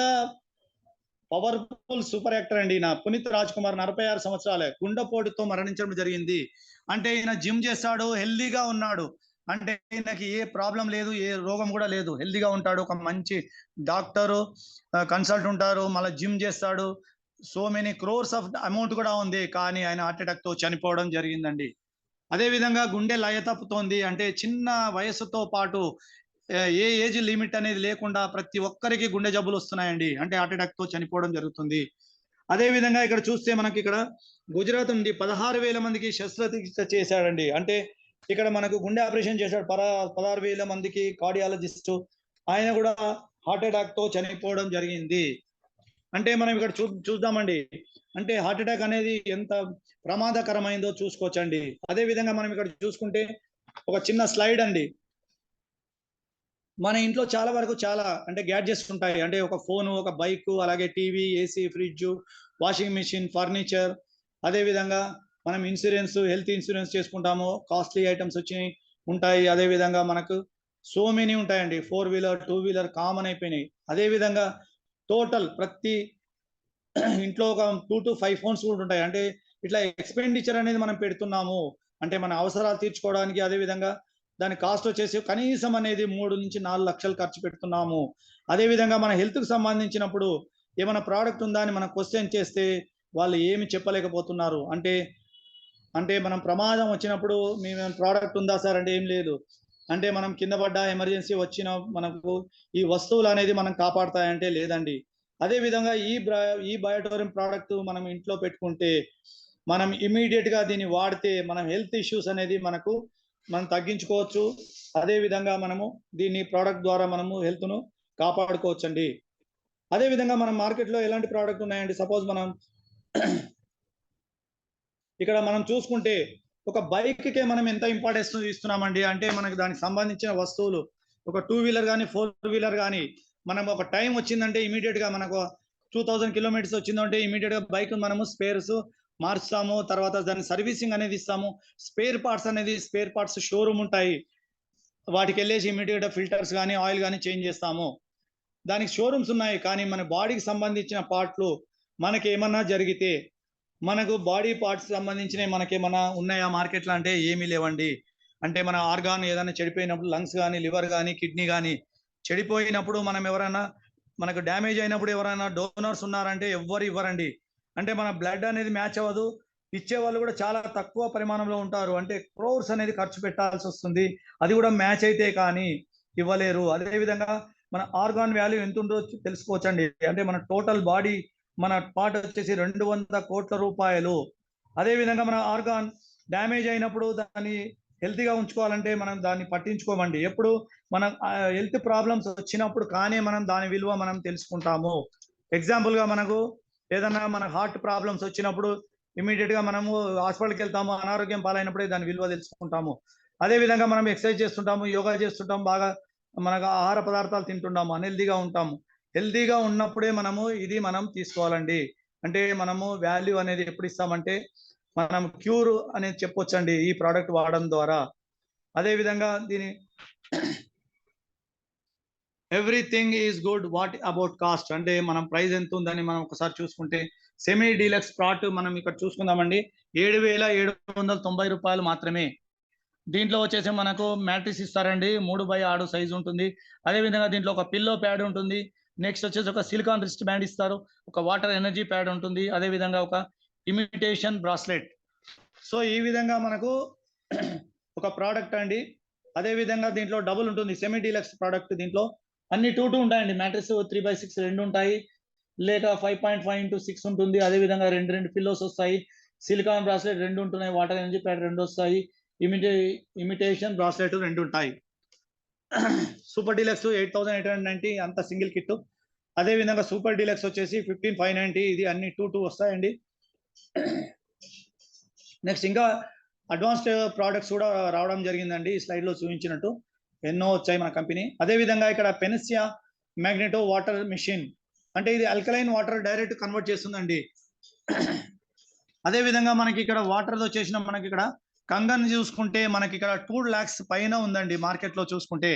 [SPEAKER 2] పవర్ఫుల్ సూపర్ యాక్టర్ అండి. పునీత్ రాజ్ కుమార్ 46 సంవత్సరాలే గుండెపోటుతో మరణించడం జరిగింది. అంటే ఈయన జిమ్ చేస్తాడు, హెల్దీగా ఉన్నాడు. అంటే ఈయనకి ఏ ప్రాబ్లం లేదు, ఏ రోగం కూడా లేదు, హెల్దీగా ఉంటాడు. ఒక మంచి డాక్టరు కన్సల్ట్ ఉంటారు, మళ్ళీ జిమ్ చేస్తాడు. So many crores of amount కూడా ఉంది. కానీ ఆయన హార్ట్ అటాక్ తో చనిపోవడం జరిగిందండి. అదే విధంగా గుండె లయ తప్పుతోంది. అంటే చిన్న వయస్సుతో పాటు ఏ ఏజ్ లిమిట్ అనేది లేకుండా ప్రతి ఒక్కరికి గుండె జబ్బులు వస్తున్నాయండి. అంటే హార్ట్ అటాక్ తో చనిపోవడం జరుగుతుంది. అదే విధంగా ఇక్కడ చూస్తే మనకి ఇక్కడ గుజరాత్ నుండి 16,000 మందికి శస్త్రచికిత్స చేశాడండి. అంటే ఇక్కడ మనకు గుండె ఆపరేషన్ చేశాడు. 16,000 మందికి కార్డియాలజిస్ట్. ఆయన కూడా హార్ట్ అటాక్ తో చనిపోవడం జరిగింది. అంటే మనం ఇక్కడ చూద్దామండి. అంటే హార్ట్ అటాక్ అనేది ఎంత ప్రమాదకరమైందో చూసుకోవచ్చండి. అదే విధంగా మనం ఇక్కడ చూసుకుంటే ఒక చిన్న స్లైడ్ అండి. మన ఇంట్లో చాలా అంటే గ్యాడ్జెట్స్ ఉంటాయి. అంటే ఒక ఫోన్, ఒక బైక్, అలాగే TV, AC, fridge, washing machine, furniture. అదే విధంగా మనం ఇన్సూరెన్స్, హెల్త్ ఇన్సూరెన్స్ చేసుకుంటాము. కాస్ట్లీ ఐటమ్స్ వచ్చి ఉంటాయి. అదే విధంగా మనకు సో మెనీ ఉంటాయండి. 4 వీలర్, 2 వీలర్ కామన్ అయిపోయినాయి. అదే విధంగా టోటల్ ప్రతి ఇంట్లో ఒక 2 to 5 ఫోన్స్ కూడా ఉంటాయి. అంటే ఇట్లా ఎక్స్పెండిచర్ అనేది మనం పెడుతున్నాము. అంటే మన అవసరాలు తీర్చుకోవడానికి. అదే విధంగా దాని కాస్ట్ వచ్చేసి కనీసం అనేది 3 నుంచి 4 లక్షలు ఖర్చు పెడుతున్నాము. అదే విధంగా మన హెల్త్ కి సంబంధించినప్పుడు ఏమైనా ప్రోడక్ట్ ఉందా అని మనం క్వశ్చన్ చేస్తే వాళ్ళు ఏమి చెప్పలేకపోతున్నారు. అంటే మనం ప్రమాదం వచ్చినప్పుడు మేము ప్రోడక్ట్ ఉందా సార్ అంటే ఏం లేదు. అంటే మనం కింద పడ్డ ఎమర్జెన్సీ వచ్చిన మనకు ఈ వస్తువులు అనేది మనం కాపాడతాయంటే లేదండి. అదే విధంగా ఈ బయోటోరియం ప్రోడక్ట్ మనం ఇంట్లో పెట్టుకుంటే మనం ఇమీడియట్ గా దీన్ని వాడితే మనం హెల్త్ ఇష్యూస్ అనేది మనం తగ్గించుకోవచ్చు. అదే విధంగా మనము దీన్ని ప్రోడక్ట్ ద్వారా మనము హెల్త్ ను కాపాడుకోవచ్చండి. అదే విధంగా మనం మార్కెట్ లో ఎలాంటి ప్రోడక్ట్ ఉన్నాయండి. సపోజ్ మనం ఇక్కడ మనం చూసుకుంటే ఒక బైక్ కే మనం ఎంత ఇంపార్టెన్స్ ఇస్తున్నామండి. అంటే మనకు దానికి సంబంధించిన వస్తువులు ఒక 2 వీలర్ కానీ 4 వీలర్ కానీ మనం ఒక టైం వచ్చిందంటే ఇమీడియట్ గా మనకు 2000 కిలోమీటర్స్ వచ్చిందంటే ఇమీడియట్ గా బైక్ మనము స్పేర్స్ మార్చుతాము. తర్వాత దాని సర్వీసింగ్ అనేది ఇస్తాము. స్పేర్ పార్ట్స్ షోరూమ్ ఉంటాయి. వాటికి వెళ్ళేసి ఇమీడియట్ గా ఫిల్టర్స్ కానీ ఆయిల్ కానీ చేంజ్ చేస్తాము. దానికి షోరూమ్స్ ఉన్నాయి. కానీ మన బాడీకి సంబంధించిన పార్ట్లు మనకి ఏమన్నా జరిగితే మనకు బాడీ పార్ట్స్ సంబంధించినవి మనకేమన్నా ఉన్నాయా మార్కెట్లో అంటే ఏమీ లేవండి. అంటే మన ఆర్గాన్ ఏదైనా చెడిపోయినప్పుడు లంగ్స్ కానీ, లివర్ కానీ, కిడ్నీ కానీ చెడిపోయినప్పుడు మనకు డ్యామేజ్ అయినప్పుడు ఎవరైనా డోనర్స్ ఉన్నారంటే ఎవ్వరు ఇవ్వరండి. అంటే మన బ్లడ్ అనేది మ్యాచ్ అవ్వదు. ఇచ్చే వాళ్ళు కూడా చాలా తక్కువ పరిమాణంలో ఉంటారు. అంటే క్రోర్స్ అనేది ఖర్చు పెట్టాల్సి వస్తుంది. అది కూడా మ్యాచ్ అయితే కానీ ఇవ్వలేరు. అదే విధంగా మన ఆర్గాన్ వాల్యూ ఎంత ఉందో తెలుసుకోవచ్చండి. అంటే మన టోటల్ బాడీ మన పార్ట్ వచ్చేసి 200 కోట్ల రూపాయలు. అదే విధంగా మన ఆర్గాన్ డ్యామేజ్ అయినప్పుడు దాన్ని హెల్తీగా ఉంచుకోవాలంటే మనం దాన్ని పట్టించుకోమండి. ఎప్పుడు మన హెల్త్ ప్రాబ్లమ్స్ వచ్చినప్పుడు కానీ మనం దాని విలువ మనం తెలుసుకుంటాము. ఎగ్జాంపుల్ గా మనకు ఏదైనా మన హార్ట్ ప్రాబ్లమ్స్ వచ్చినప్పుడు ఇమీడియట్ గా మనము హాస్పిటల్కి వెళ్తాము. అనారోగ్యం పాలైనప్పుడే దాని విలువ తెలుసుకుంటాము. అదే విధంగా మనం ఎక్సర్సైజ్ చేస్తుంటాము, యోగా చేస్తుంటాము, బాగా మనకు ఆహార పదార్థాలు తింటున్నాము, అన్హెల్దీగా ఉంటాము. హెల్దీగా ఉన్నప్పుడే మనం తీసుకోవాలండి. అంటే మనము వాల్యూ అనేది ఎప్పుడు ఇస్తామంటే మనం క్యూర్ అనేది చెప్పొచ్చండి ఈ ప్రోడక్ట్ వాడడం ద్వారా. అదే విధంగా దీని everything is good. What about cost అంటే మనం ప్రైస్ ఎంత ఉందని మనం ఒకసారి చూసుకుంటే సెమీ డీలక్స్ ప్లాట్ మనం ఇక్కడ చూసుకుందామండి. 7,790 రూపాయలు మాత్రమే. దీంట్లో వచ్చేసి మనకు మ్యాట్రిక్స్ ఇస్తారండి. 3/6 సైజ్ ఉంటుంది. అదే విధంగా దీంట్లో ఒక పిల్లో ప్యాడ్ ఉంటుంది. నెక్స్ట్ వచ్చేసి ఒక సిలికాన్ రిస్ట్ బ్యాండ్ ఇస్తారు. ఒక వాటర్ ఎనర్జీ ప్యాడ్ ఉంటుంది. అదే విధంగా ఒక ఇమిటేషన్ బ్రాస్లెట్. సో ఈ విధంగా మనకు ఒక ప్రోడక్ట్ అండి. అదే విధంగా దీంట్లో డబుల్ ఉంటుంది. Semi deluxe product. దీంట్లో అన్ని 2 ఉంటాయండి. మ్యాట్రిక్స్ 3/6 రెండు ఉంటాయి, లేక 5.5 into 6 ఉంటుంది. అదే విధంగా రెండు పిల్లోస్ వస్తాయి. సిలికాన్ బ్రాస్లెట్ 2 ఉంటున్నాయి. వాటర్ ఎనర్జీ ప్యాడ్ 2 వస్తాయి. ఇమిటేషన్ బ్రాస్లెట్ 2 ఉంటాయి. సూపర్ డీలక్స్ 8,890 అంత సింగిల్ కిట్. అదే విధంగా సూపర్ డీలక్స్ వచ్చేసి 15,590, ఇది అన్ని 2 వస్తాయండి. నెక్స్ట్ ఇంకా అడ్వాన్స్డ్ ప్రోడక్ట్స్ కూడా రావడం జరిగిందండి. ఈ స్లైడ్ లో చూపించినట్టు ఎన్నో వచ్చాయి మన కంపెనీ. అదే విధంగా ఇక్కడ పెనిసియా మ్యాగ్నెటో వాటర్ మిషన్, అంటే ఇది అల్కలైన్ వాటర్ డైరెక్ట్ కన్వర్ట్ చేస్తుందండి. అదే విధంగా మనకి ఇక్కడ వాటర్ వచ్చేసిన మనకి ఇక్కడ కంగన్ చూసుకుంటే మనకి ఇక్కడ 2 lakhs పైన ఉందండి మార్కెట్ లో చూసుకుంటే.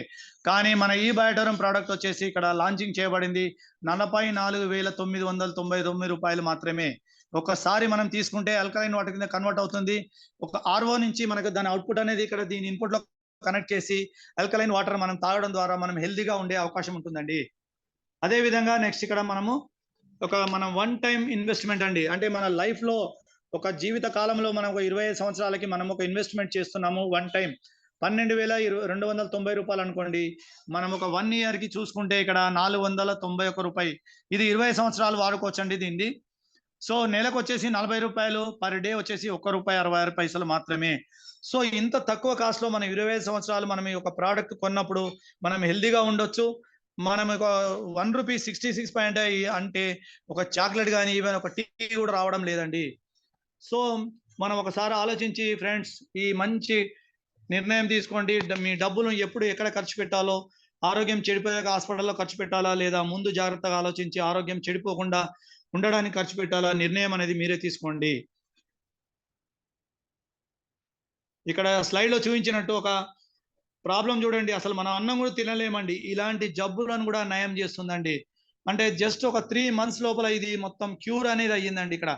[SPEAKER 2] కానీ మన ఈ బయోటోరియం ప్రోడక్ట్ వచ్చేసి ఇక్కడ లాంచింగ్ చేయబడింది 44,999 రూపాయలు మాత్రమే. ఒకసారి మనం తీసుకుంటే అల్కలైన్ వాటర్ కింద కన్వర్ట్ అవుతుంది. ఒక ఆర్ఓ నుంచి మనకు దాని అవుట్పుట్ అనేది ఇక్కడ దీని ఇన్పుట్ లో కనెక్ట్ చేసి అల్కలైన్ వాటర్ మనం తాగడం ద్వారా మనం హెల్తీగా ఉండే అవకాశం ఉంటుందండి. అదే విధంగా నెక్స్ట్ ఇక్కడ మనము మనం 1 time ఇన్వెస్ట్మెంట్ అండి. అంటే మన లైఫ్ లో ఒక జీవిత కాలంలో మనం ఒక 25 సంవత్సరాలకి మనం ఒక ఇన్వెస్ట్మెంట్ చేస్తున్నాము 1 time 12,290 రూపాయలు అనుకోండి. మనం ఒక 1 year కి చూసుకుంటే ఇక్కడ 491 రూపాయి. ఇది 20 సంవత్సరాలు వాడుకోవచ్చండి దీన్ని. సో నెలకు వచ్చేసి 40 రూపాయలు, పర్ డే వచ్చేసి ₹1.66 మాత్రమే. సో ఇంత తక్కువ కాస్ట్ లో మనం 25 సంవత్సరాలు మనం ఈ ఒక ప్రోడక్ట్ కొన్నప్పుడు మనం హెల్దీగా ఉండొచ్చు. మనం ఒక ₹1.66 అంటే ఒక చాక్లెట్ కానీ ఈవెన్ ఒక టీ కూడా రావడం లేదండి. సో మనం ఒకసారి ఆలోచించి ఫ్రెండ్స్ ఈ మంచి నిర్ణయం తీసుకోండి. మీ డబ్బులు ఎప్పుడు ఎక్కడ ఖర్చు పెట్టాలో, ఆరోగ్యం చెడిపోయాక హాస్పిటల్లో ఖర్చు పెట్టాలా లేదా ముందు జాగ్రత్తగా ఆలోచించి ఆరోగ్యం చెడిపోకుండా ఉండడానికి ఖర్చు పెట్టాలా, నిర్ణయం అనేది మీరే తీసుకోండి. ఇక్కడ స్లైడ్ లో చూపించినట్టు ఒక ప్రాబ్లం చూడండి, అసలు మనం అన్నం కూడా తినలేమండి. ఇలాంటి జబ్బులను కూడా నయం చేస్తుందండి. అంటే జస్ట్ ఒక 3 months లోపల ఇది మొత్తం క్యూర్ అనేది అయ్యిందండి. ఇక్కడ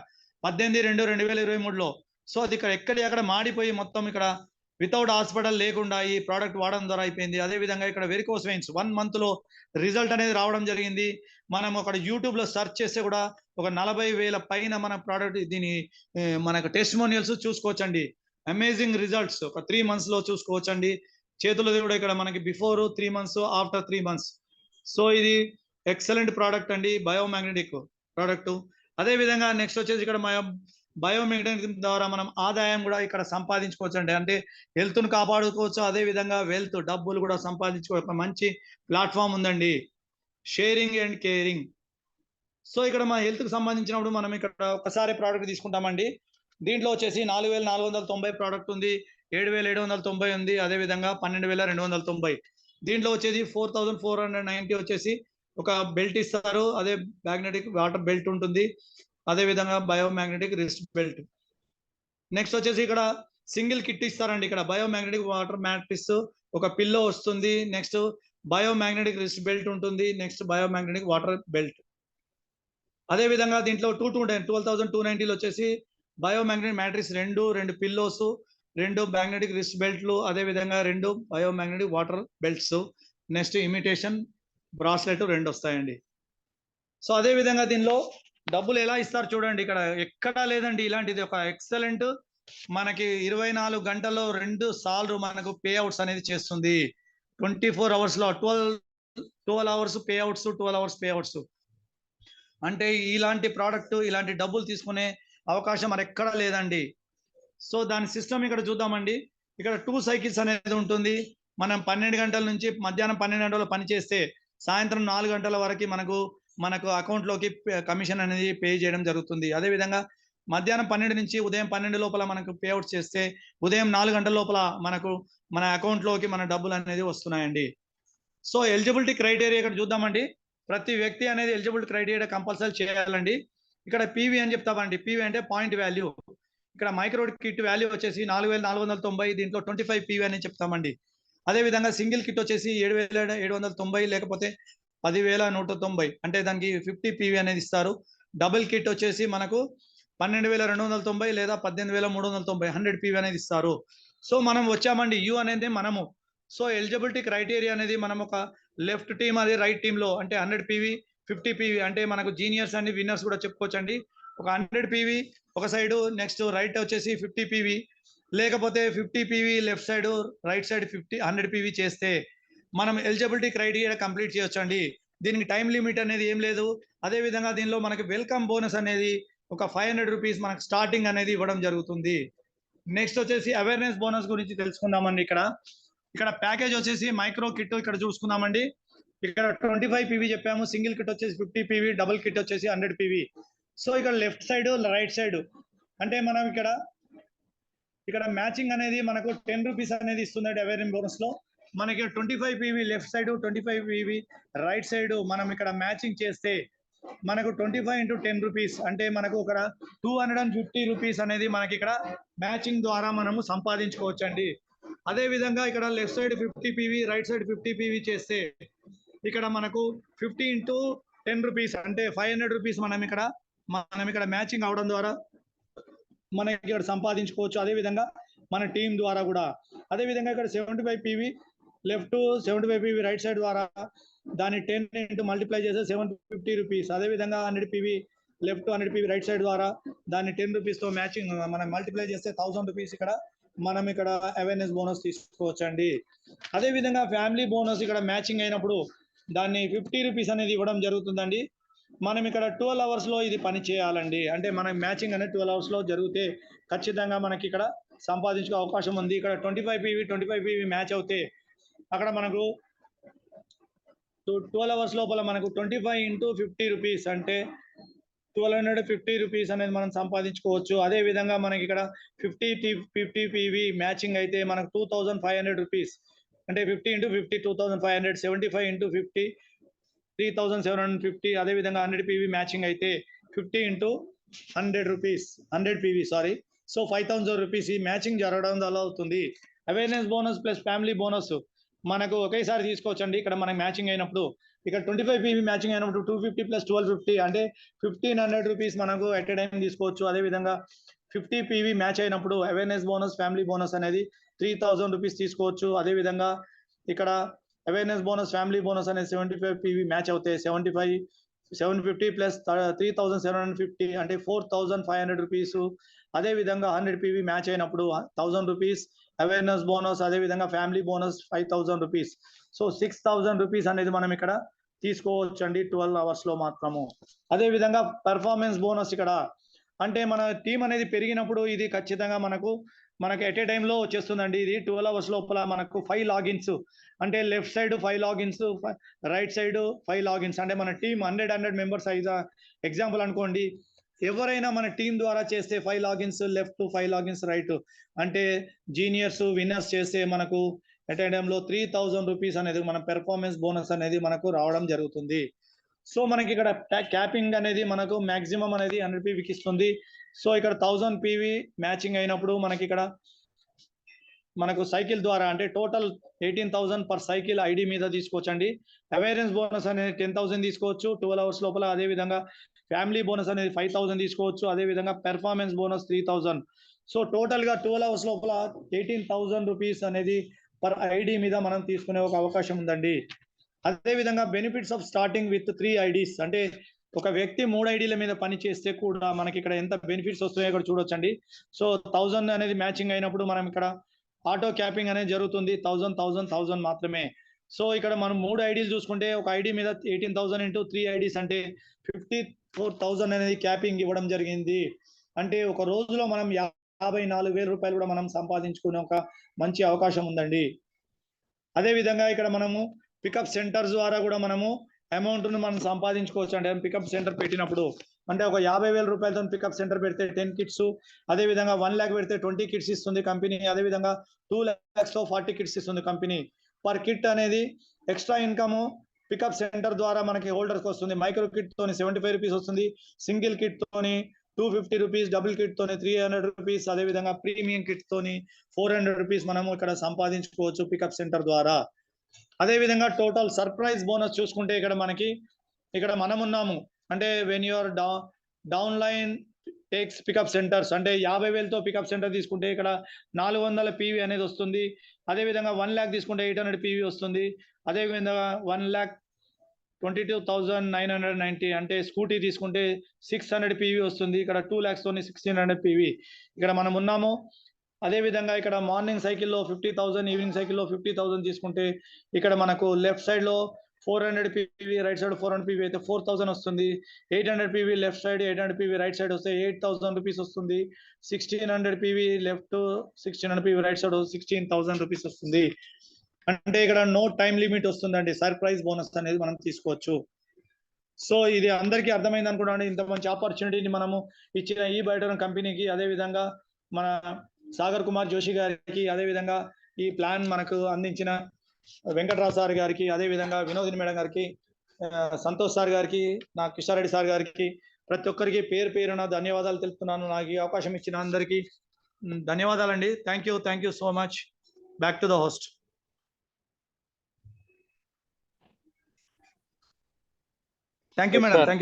[SPEAKER 2] 18/2/2023లో. సో అది ఇక్కడ ఎక్కడ మాడిపోయి మొత్తం ఇక్కడ వితౌట్ హాస్పిటల్ లేకుండా ఈ ప్రోడక్ట్ వాడడం ద్వారా అయిపోయింది. అదే విధంగా ఇక్కడ వెరికోస్ వెయిన్స్ 1 month లో రిజల్ట్ అనేది రావడం జరిగింది. మనం అక్కడ యూట్యూబ్ లో సెర్చ్ చేస్తే కూడా ఒక 40,000 పైన మన ప్రోడక్ట్ దీని మనకు టెస్టిమోనియల్స్ చూసుకోవచ్చండి. అమేజింగ్ రిజల్ట్స్ ఒక 3 months లో చూసుకోవచ్చండి. చేతులు కూడా ఇక్కడ మనకి before 3 months, after 3 months. So ఇది ఎక్సలెంట్ ప్రోడక్ట్ అండి, బయోమాగ్నెటిక్ ప్రోడక్ట్. అదే విధంగా నెక్స్ట్ వచ్చేసి ఇక్కడ బయోమాగ్నెటిక్ ద్వారా మనం ఆదాయం కూడా ఇక్కడ సంపాదించుకోవచ్చు అండి. అంటే హెల్త్ ను కాపాడుకోవచ్చు. అదే విధంగా వెల్త్ డబ్బులు కూడా సంపాదించుకోవచ్చు. ఒక మంచి ప్లాట్ఫామ్ ఉందండి, షేరింగ్ అండ్ కేరింగ్. సో ఇక్కడ మన హెల్త్ కి సంబంధించినప్పుడు మనం ఇక్కడ ఒకసారి ప్రోడక్ట్ తీసుకుంటామండి. దీంట్లో వచ్చేసి 4,490 ప్రోడక్ట్ ఉంది, 7,790 ఉంది, అదే విధంగా 12,290. దీంట్లో వచ్చేసి 4,490 వచ్చేసి ఒక బెల్ట్ ఇస్తారు. అదే మ్యాగ్నెటిక్ వాటర్ బెల్ట్ ఉంటుంది. అదే విధంగా బయోమాగ్నెటిక్ రిస్ట్ బెల్ట్. నెక్స్ట్ వచ్చేసి ఇక్కడ సింగిల్ కిట్ ఇస్తారండి. ఇక్కడ బయోమాగ్నెటిక్ వాటర్ మ్యాట్రిక్స్, ఒక పిల్లో వస్తుంది. నెక్స్ట్ బయోమాగ్నెటిక్ రిస్ట్ బెల్ట్ ఉంటుంది. Next biomagnetic water belt. అదే విధంగా దీంట్లో 12,290 వచ్చేసి biomagnetic matrix 2 pillows, 2 magnetic wrist బెల్ట్లు, అదే విధంగా 2 biomagnetic water belts. Next imitation bracelet 2 వస్తాయండి. సో అదే విధంగా దీనిలో డబ్బులు ఎలా ఇస్తారు చూడండి. ఇక్కడ ఎక్కడా లేదండి ఇలాంటిది. ఒక ఎక్సలెంట్ మనకి 24 గంటల్లో 2 సార్లు మనకు పే అవుట్స్ అనేది చేస్తుంది. 24 hours లో 12 hours pay outs, 12 hours pay outs. అంటే ఇలాంటి ప్రోడక్ట్, ఇలాంటి డబ్బులు తీసుకునే అవకాశం మరి ఎక్కడా లేదండి. సో దాని సిస్టమ్ ఇక్కడ చూద్దామండి. ఇక్కడ 2 cycles అనేది ఉంటుంది. మనం 12 గంటల నుంచి మధ్యాహ్నం 12 గంటలు పని చేస్తే సాయంత్రం 4 గంటల వరకు మనకు అకౌంట్ లోకి కమిషన్ అనేది పే చేయడం జరుగుతుంది. అదే విధంగా మధ్యాహ్నం 12 నుంచి ఉదయం 12 లోపల మనకు పే అవుట్ చేస్తే ఉదయం 4 గంటల లోపల మన అకౌంట్ లోకి మన డబ్బులు అనేది వస్తున్నాయండి. సో ఎలిజిబిలిటీ క్రైటీరియా ఇక్కడ చూద్దామండి. ప్రతి వ్యక్తి అనేది ఎలిజిబిలిటీ క్రైటీరియా కంపల్సరీ చేయాలండి. ఇక్కడ పీవీ అని చెప్తామండి. పీవీ అంటే పాయింట్ వాల్యూ. ఇక్కడ మైక్రో కిట్ వాల్యూ వచ్చేసి 4,490, దీంట్లో 25 పీవీ అని చెప్తామండి. అదే విధంగా సింగిల్ కిట్ వచ్చేసి 7,790 లేకపోతే 10,190, అంటే దానికి 50 పీవీ అనేది ఇస్తారు. డబుల్ కిట్ వచ్చేసి మనకు 12,290 లేదా 18,390 100 పీవీ అనేది ఇస్తారు. సో మనం వచ్చామండి యూ అనేది మనము. సో ఎలిజిబిలిటీ క్రైటీరియా అనేది మనం ఒక లెఫ్ట్ టీమ్ అది రైట్ టీమ్ లో అంటే 100 పీవీ 50 పీవీ అంటే మనకు జీనియర్స్ అండి, విన్నర్స్ కూడా చెప్పుకోవచ్చండి. ఒక 100 పీవీ ఒక సైడ్, నెక్స్ట్ రైట్ వచ్చేసి 50 పీవీ, లేకపోతే 50 PV left side, right side 100 PV చేస్తే మనం ఎలిజిబిలిటీ క్రైటీరియా కంప్లీట్ చేయొచ్చండి. దీనికి టైం లిమిట్ అనేది ఏం లేదు. అదే విధంగా దీనిలో మనకి వెల్కమ్ బోనస్ అనేది ఒక 500 రూపీస్ మనకు స్టార్టింగ్ అనేది ఇవ్వడం జరుగుతుంది. నెక్స్ట్ వచ్చేసి అవేర్నెస్ బోనస్ గురించి తెలుసుకుందామండి. ఇక్కడ ప్యాకేజ్ వచ్చేసి మైక్రో కిట్ ఇక్కడ చూసుకుందామండి. ఇక్కడ 25 PV చెప్పాము, సింగిల్ కిట్ వచ్చేసి 50 PV, డబుల్ కిట్ వచ్చేసి 100 PV. సో ఇక్కడ లెఫ్ట్ సైడ్ రైట్ సైడ్ అంటే మనం ఇక్కడ మ్యాచింగ్ అనేది మనకు 10 రూపీస్ అనేది ఇస్తుంది అవేర్నెస్ బోనస్ లో. మనకి 25 PV left side, 25 PV right side మనం ఇక్కడ మ్యాచింగ్ చేస్తే మనకు 25 into 10 రూపీస్ అంటే మనకు ఒక 250 రూపీస్ అనేది మనకి ఇక్కడ మ్యాచింగ్ ద్వారా మనము సంపాదించుకోవచ్చు అండి. అదే విధంగా ఇక్కడ left side 50 PV, right side 50 PV చేస్తే ఇక్కడ మనకు 50 into 10 రూపీస్ అంటే 500 రూపీస్ మనం ఇక్కడ మ్యాచింగ్ అవడం ద్వారా మనకి ఇక్కడ సంపాదించుకోవచ్చు. అదే విధంగా మన టీం ద్వారా కూడా. అదే విధంగా ఇక్కడ 75 PV left, 75 PV right side ద్వారా దాన్ని 10 into మల్టిప్లై చేస్తే 750 రూపీస్. అదే విధంగా 100 PV left, 100 PV right side ద్వారా దాన్ని 10 రూపీస్ తో మ్యాచింగ్ మనం మల్టిప్లై చేస్తే 1000 రూపీస్ మనం ఇక్కడ అవేర్నెస్ బోనస్ తీసుకోవచ్చు అండి. అదే విధంగా ఫ్యామిలీ బోనస్ ఇక్కడ మ్యాచింగ్ అయినప్పుడు దాన్ని 50 రూపీస్ అనేది ఇవ్వడం జరుగుతుందండి. మనం ఇక్కడ 12 hours లో ఇది పని చేయాలండి. అంటే మనం మ్యాచింగ్ అనేది 12 hours లో జరిగితే ఖచ్చితంగా మనకి ఇక్కడ సంపాదించుకో అవకాశం ఉంది. ఇక్కడ 25 PV మ్యాచ్ అవుతే అక్కడ మనకు 12 hours లోపల మనకు 25 into 50 రూపీస్ అంటే 1250 రూపీస్ అనేది మనం సంపాదించుకోవచ్చు. అదే విధంగా మనకి ఇక్కడ 50 PV మ్యాచింగ్ అయితే మనకు 2500 రూపీస్ అంటే 50 into 50 2500, 75 into 50 3750. అదే విధంగా 100 PV మ్యాచింగ్ అయితే 50 into 100 rupees 100 PV sorry. So 5000 rupees ఈ మ్యాచింగ్ జరగడం వల్ల అవుతుంది. Awareness bonus plus family bonus మనకు ఒకేసారి తీసుకోవచ్చండి. ఇక్కడ మనకి మ్యాచింగ్ అయినప్పుడు ఇక్కడ 25 PV మ్యాచింగ్ అయినప్పుడు 250 plus 1250 అంటే 1500 రూపీస్ మనకు ఎట్ ఎ టైం తీసుకోవచ్చు. అదే విధంగా 50 PV మ్యాచ్ అయినప్పుడు అవేర్నెస్ బోనస్, ఫ్యామిలీ బోనస్ అనేది 3000 రూపీస్ తీసుకోవచ్చు. అదే విధంగా ఇక్కడ అవేర్నెస్ బోనస్, ఫ్యామిలీ బోనస్ అనేది 75 PV మ్యాచ్ అవుతాయి. 750 plus 3750 అంటే 4500 రూపీస్. అదే విధంగా 100 PV మ్యాచ్ అయినప్పుడు 1000 రూపీస్ అవేర్నెస్ బోనస్, అదే విధంగా family bonus 5000 rupees. So 6000 rupees అనేది మనం ఇక్కడ తీసుకోవచ్చు అండి 12 hours లో మాత్రము. అదే విధంగా పెర్ఫార్మెన్స్ బోనస్ ఇక్కడ అంటే మన టీం అనేది పెరిగినప్పుడు ఇది ఖచ్చితంగా మనకి ఎట్ ఏ టైంలో వచ్చేస్తుందండి. ఇది 12 hours లోపల మనకు 5 లాగిన్స్ అంటే left side 5 logins, right side 5 logins అంటే మన టీం 100 మెంబర్స్ అయితే ఎగ్జాంపుల్ అనుకోండి. ఎవరైనా మన టీం ద్వారా చేస్తే 5 లాగిన్స్ లెఫ్ట్, 5 లాగిన్స్ రైట్ అంటే జీనియర్స్ విన్నర్స్ చేస్తే మనకు ఎట్ ఏ టైంలో 3000 రూపీస్ అనేది మన పెర్ఫార్మెన్స్ బోనస్ అనేది మనకు రావడం జరుగుతుంది. సో మనకి ఇక్కడ క్యాపింగ్ అనేది మనకు మాక్సిమం అనేది 100 PVకి ఇస్తుంది. సో ఇక్కడ 1000 PV మ్యాచింగ్ అయినప్పుడు మనకు సైకిల్ ద్వారా అంటే టోటల్ 18,000 పర్ సైకిల్ ఐడి మీద తీసుకోవచ్చండి. అవేర్నెస్ బోనస్ అనేది 10,000 తీసుకోవచ్చు 12 hours లోపల. అదే విధంగా ఫ్యామిలీ బోనస్ అనేది 5000 తీసుకోవచ్చు. అదే విధంగా పెర్ఫార్మెన్స్ బోనస్ 3000. సో టోటల్ గా 12 hours లోపల 18,000 రూపీస్ అనేది పర్ ఐడి మీద మనం తీసుకునే ఒక అవకాశం ఉందండి. అదే విధంగా benefits of starting with 3 IDs అంటే ఒక వ్యక్తి 3 ఐడీల మీద పని చేస్తే కూడా మనకి ఇక్కడ ఎంత బెనిఫిట్స్ వస్తున్నాయో ఇక్కడ చూడొచ్చండి. సో 1000 అనేది మ్యాచింగ్ అయినప్పుడు మనం ఇక్కడ ఆటో క్యాపింగ్ అనేది జరుగుతుంది. 1000 మాత్రమే. సో ఇక్కడ మనం 3 ఐడీలు చూసుకుంటే ఒక ఐడి మీద 18,000 into 3 IDs అంటే 54,000 అనేది క్యాపింగ్ ఇవ్వడం జరిగింది. అంటే ఒక రోజులో మనం 54,000 రూపాయలు కూడా మనం సంపాదించుకునే ఒక మంచి అవకాశం ఉందండి. అదే విధంగా ఇక్కడ మనము పికప్ సెంటర్స్ ద్వారా కూడా మనము అమౌంట్ ను మనం సంపాదించుకోవచ్చు. అంటే పికప్ సెంటర్ పెట్టినప్పుడు అంటే ఒక 50,000 రూపాయలతో పికప్ సెంటర్ పెడితే 10 కిట్స్, అదే విధంగా 1 lakh పెడితే 20 కిట్స్ ఇస్తుంది కంపెనీ. అదే విధంగా 2 lakhs తో 40 కిట్స్ ఇస్తుంది కంపెనీ. పర్ కిట్ అనేది ఎక్స్ట్రా ఇన్కమ్ పికప్ సెంటర్ ద్వారా మనకి హోల్డర్స్ వస్తుంది. మైక్రో కిట్ తోని 75 రూపీస్ వస్తుంది, సింగిల్ కిట్ తోని 250 రూపీస్, డబుల్ కిట్ తోని 300 రూపీస్, అదే విధంగా ప్రీమియం కిట్ తోని 400 రూపీస్ మనము ఇక్కడ సంపాదించుకోవచ్చు పికప్ సెంటర్ ద్వారా. అదే విధంగా టోటల్ సర్ప్రైజ్ బోనస్ చూసుకుంటే ఇక్కడ మనం ఉన్నాము అంటే when you're down line takes pickup centres అంటే 50,000తో పికప్ సెంటర్ తీసుకుంటే ఇక్కడ 400 PV అనేది వస్తుంది. అదే విధంగా 1 lakh తీసుకుంటే 800 PV వస్తుంది. అదే విధంగా 1,22,990 అంటే స్కూటీ తీసుకుంటే 600 PV వస్తుంది. ఇక్కడ 2 lakhs తోని 1600 PV ఇక్కడ మనం ఉన్నాము. అదే విధంగా ఇక్కడ మార్నింగ్ సైకిల్లో 50,000, ఈవినింగ్ సైకిల్లో 50,000 తీసుకుంటే ఇక్కడ మనకు లెఫ్ట్ సైడ్ లో 400 PV, రైట్ సైడ్ 400 PV అయితే 4,000 వస్తుంది. 800 PV left side, 800 PV right side వస్తే 8,000 రూపీస్ వస్తుంది. 1600 PV left, 1600 PV right side 16,000 rupees వస్తుంది. అంటే ఇక్కడ నో టైం లిమిట్ వస్తుందండి, సర్ప్రైజ్ బోనస్ అనేది మనం తీసుకోవచ్చు. సో ఇది అందరికీ అర్థమైంది అనుకున్నాను. ఇంత మంచి ఆపర్చునిటీని మనము ఇచ్చిన ఈ బయోటోరియం కంపెనీకి, అదే విధంగా మన సాగర్ కుమార్ జోషి గారికి, అదే విధంగా ఈ ప్లాన్ మనకు అందించిన వెంకట్రావు సార్ గారికి, అదే విధంగా వినోదిని మేడం గారికి, సంతోష్ సార్ గారికి, నా కిషారెడ్డి సార్ గారికి, ప్రతి ఒక్కరికి పేరు పేరున ధన్యవాదాలు తెలుపుతున్నాను. నాకు ఈ అవకాశం ఇచ్చిన అందరికీ ధన్యవాదాలండి. Thank you so much. Back to the host. Thank you madam, thank you.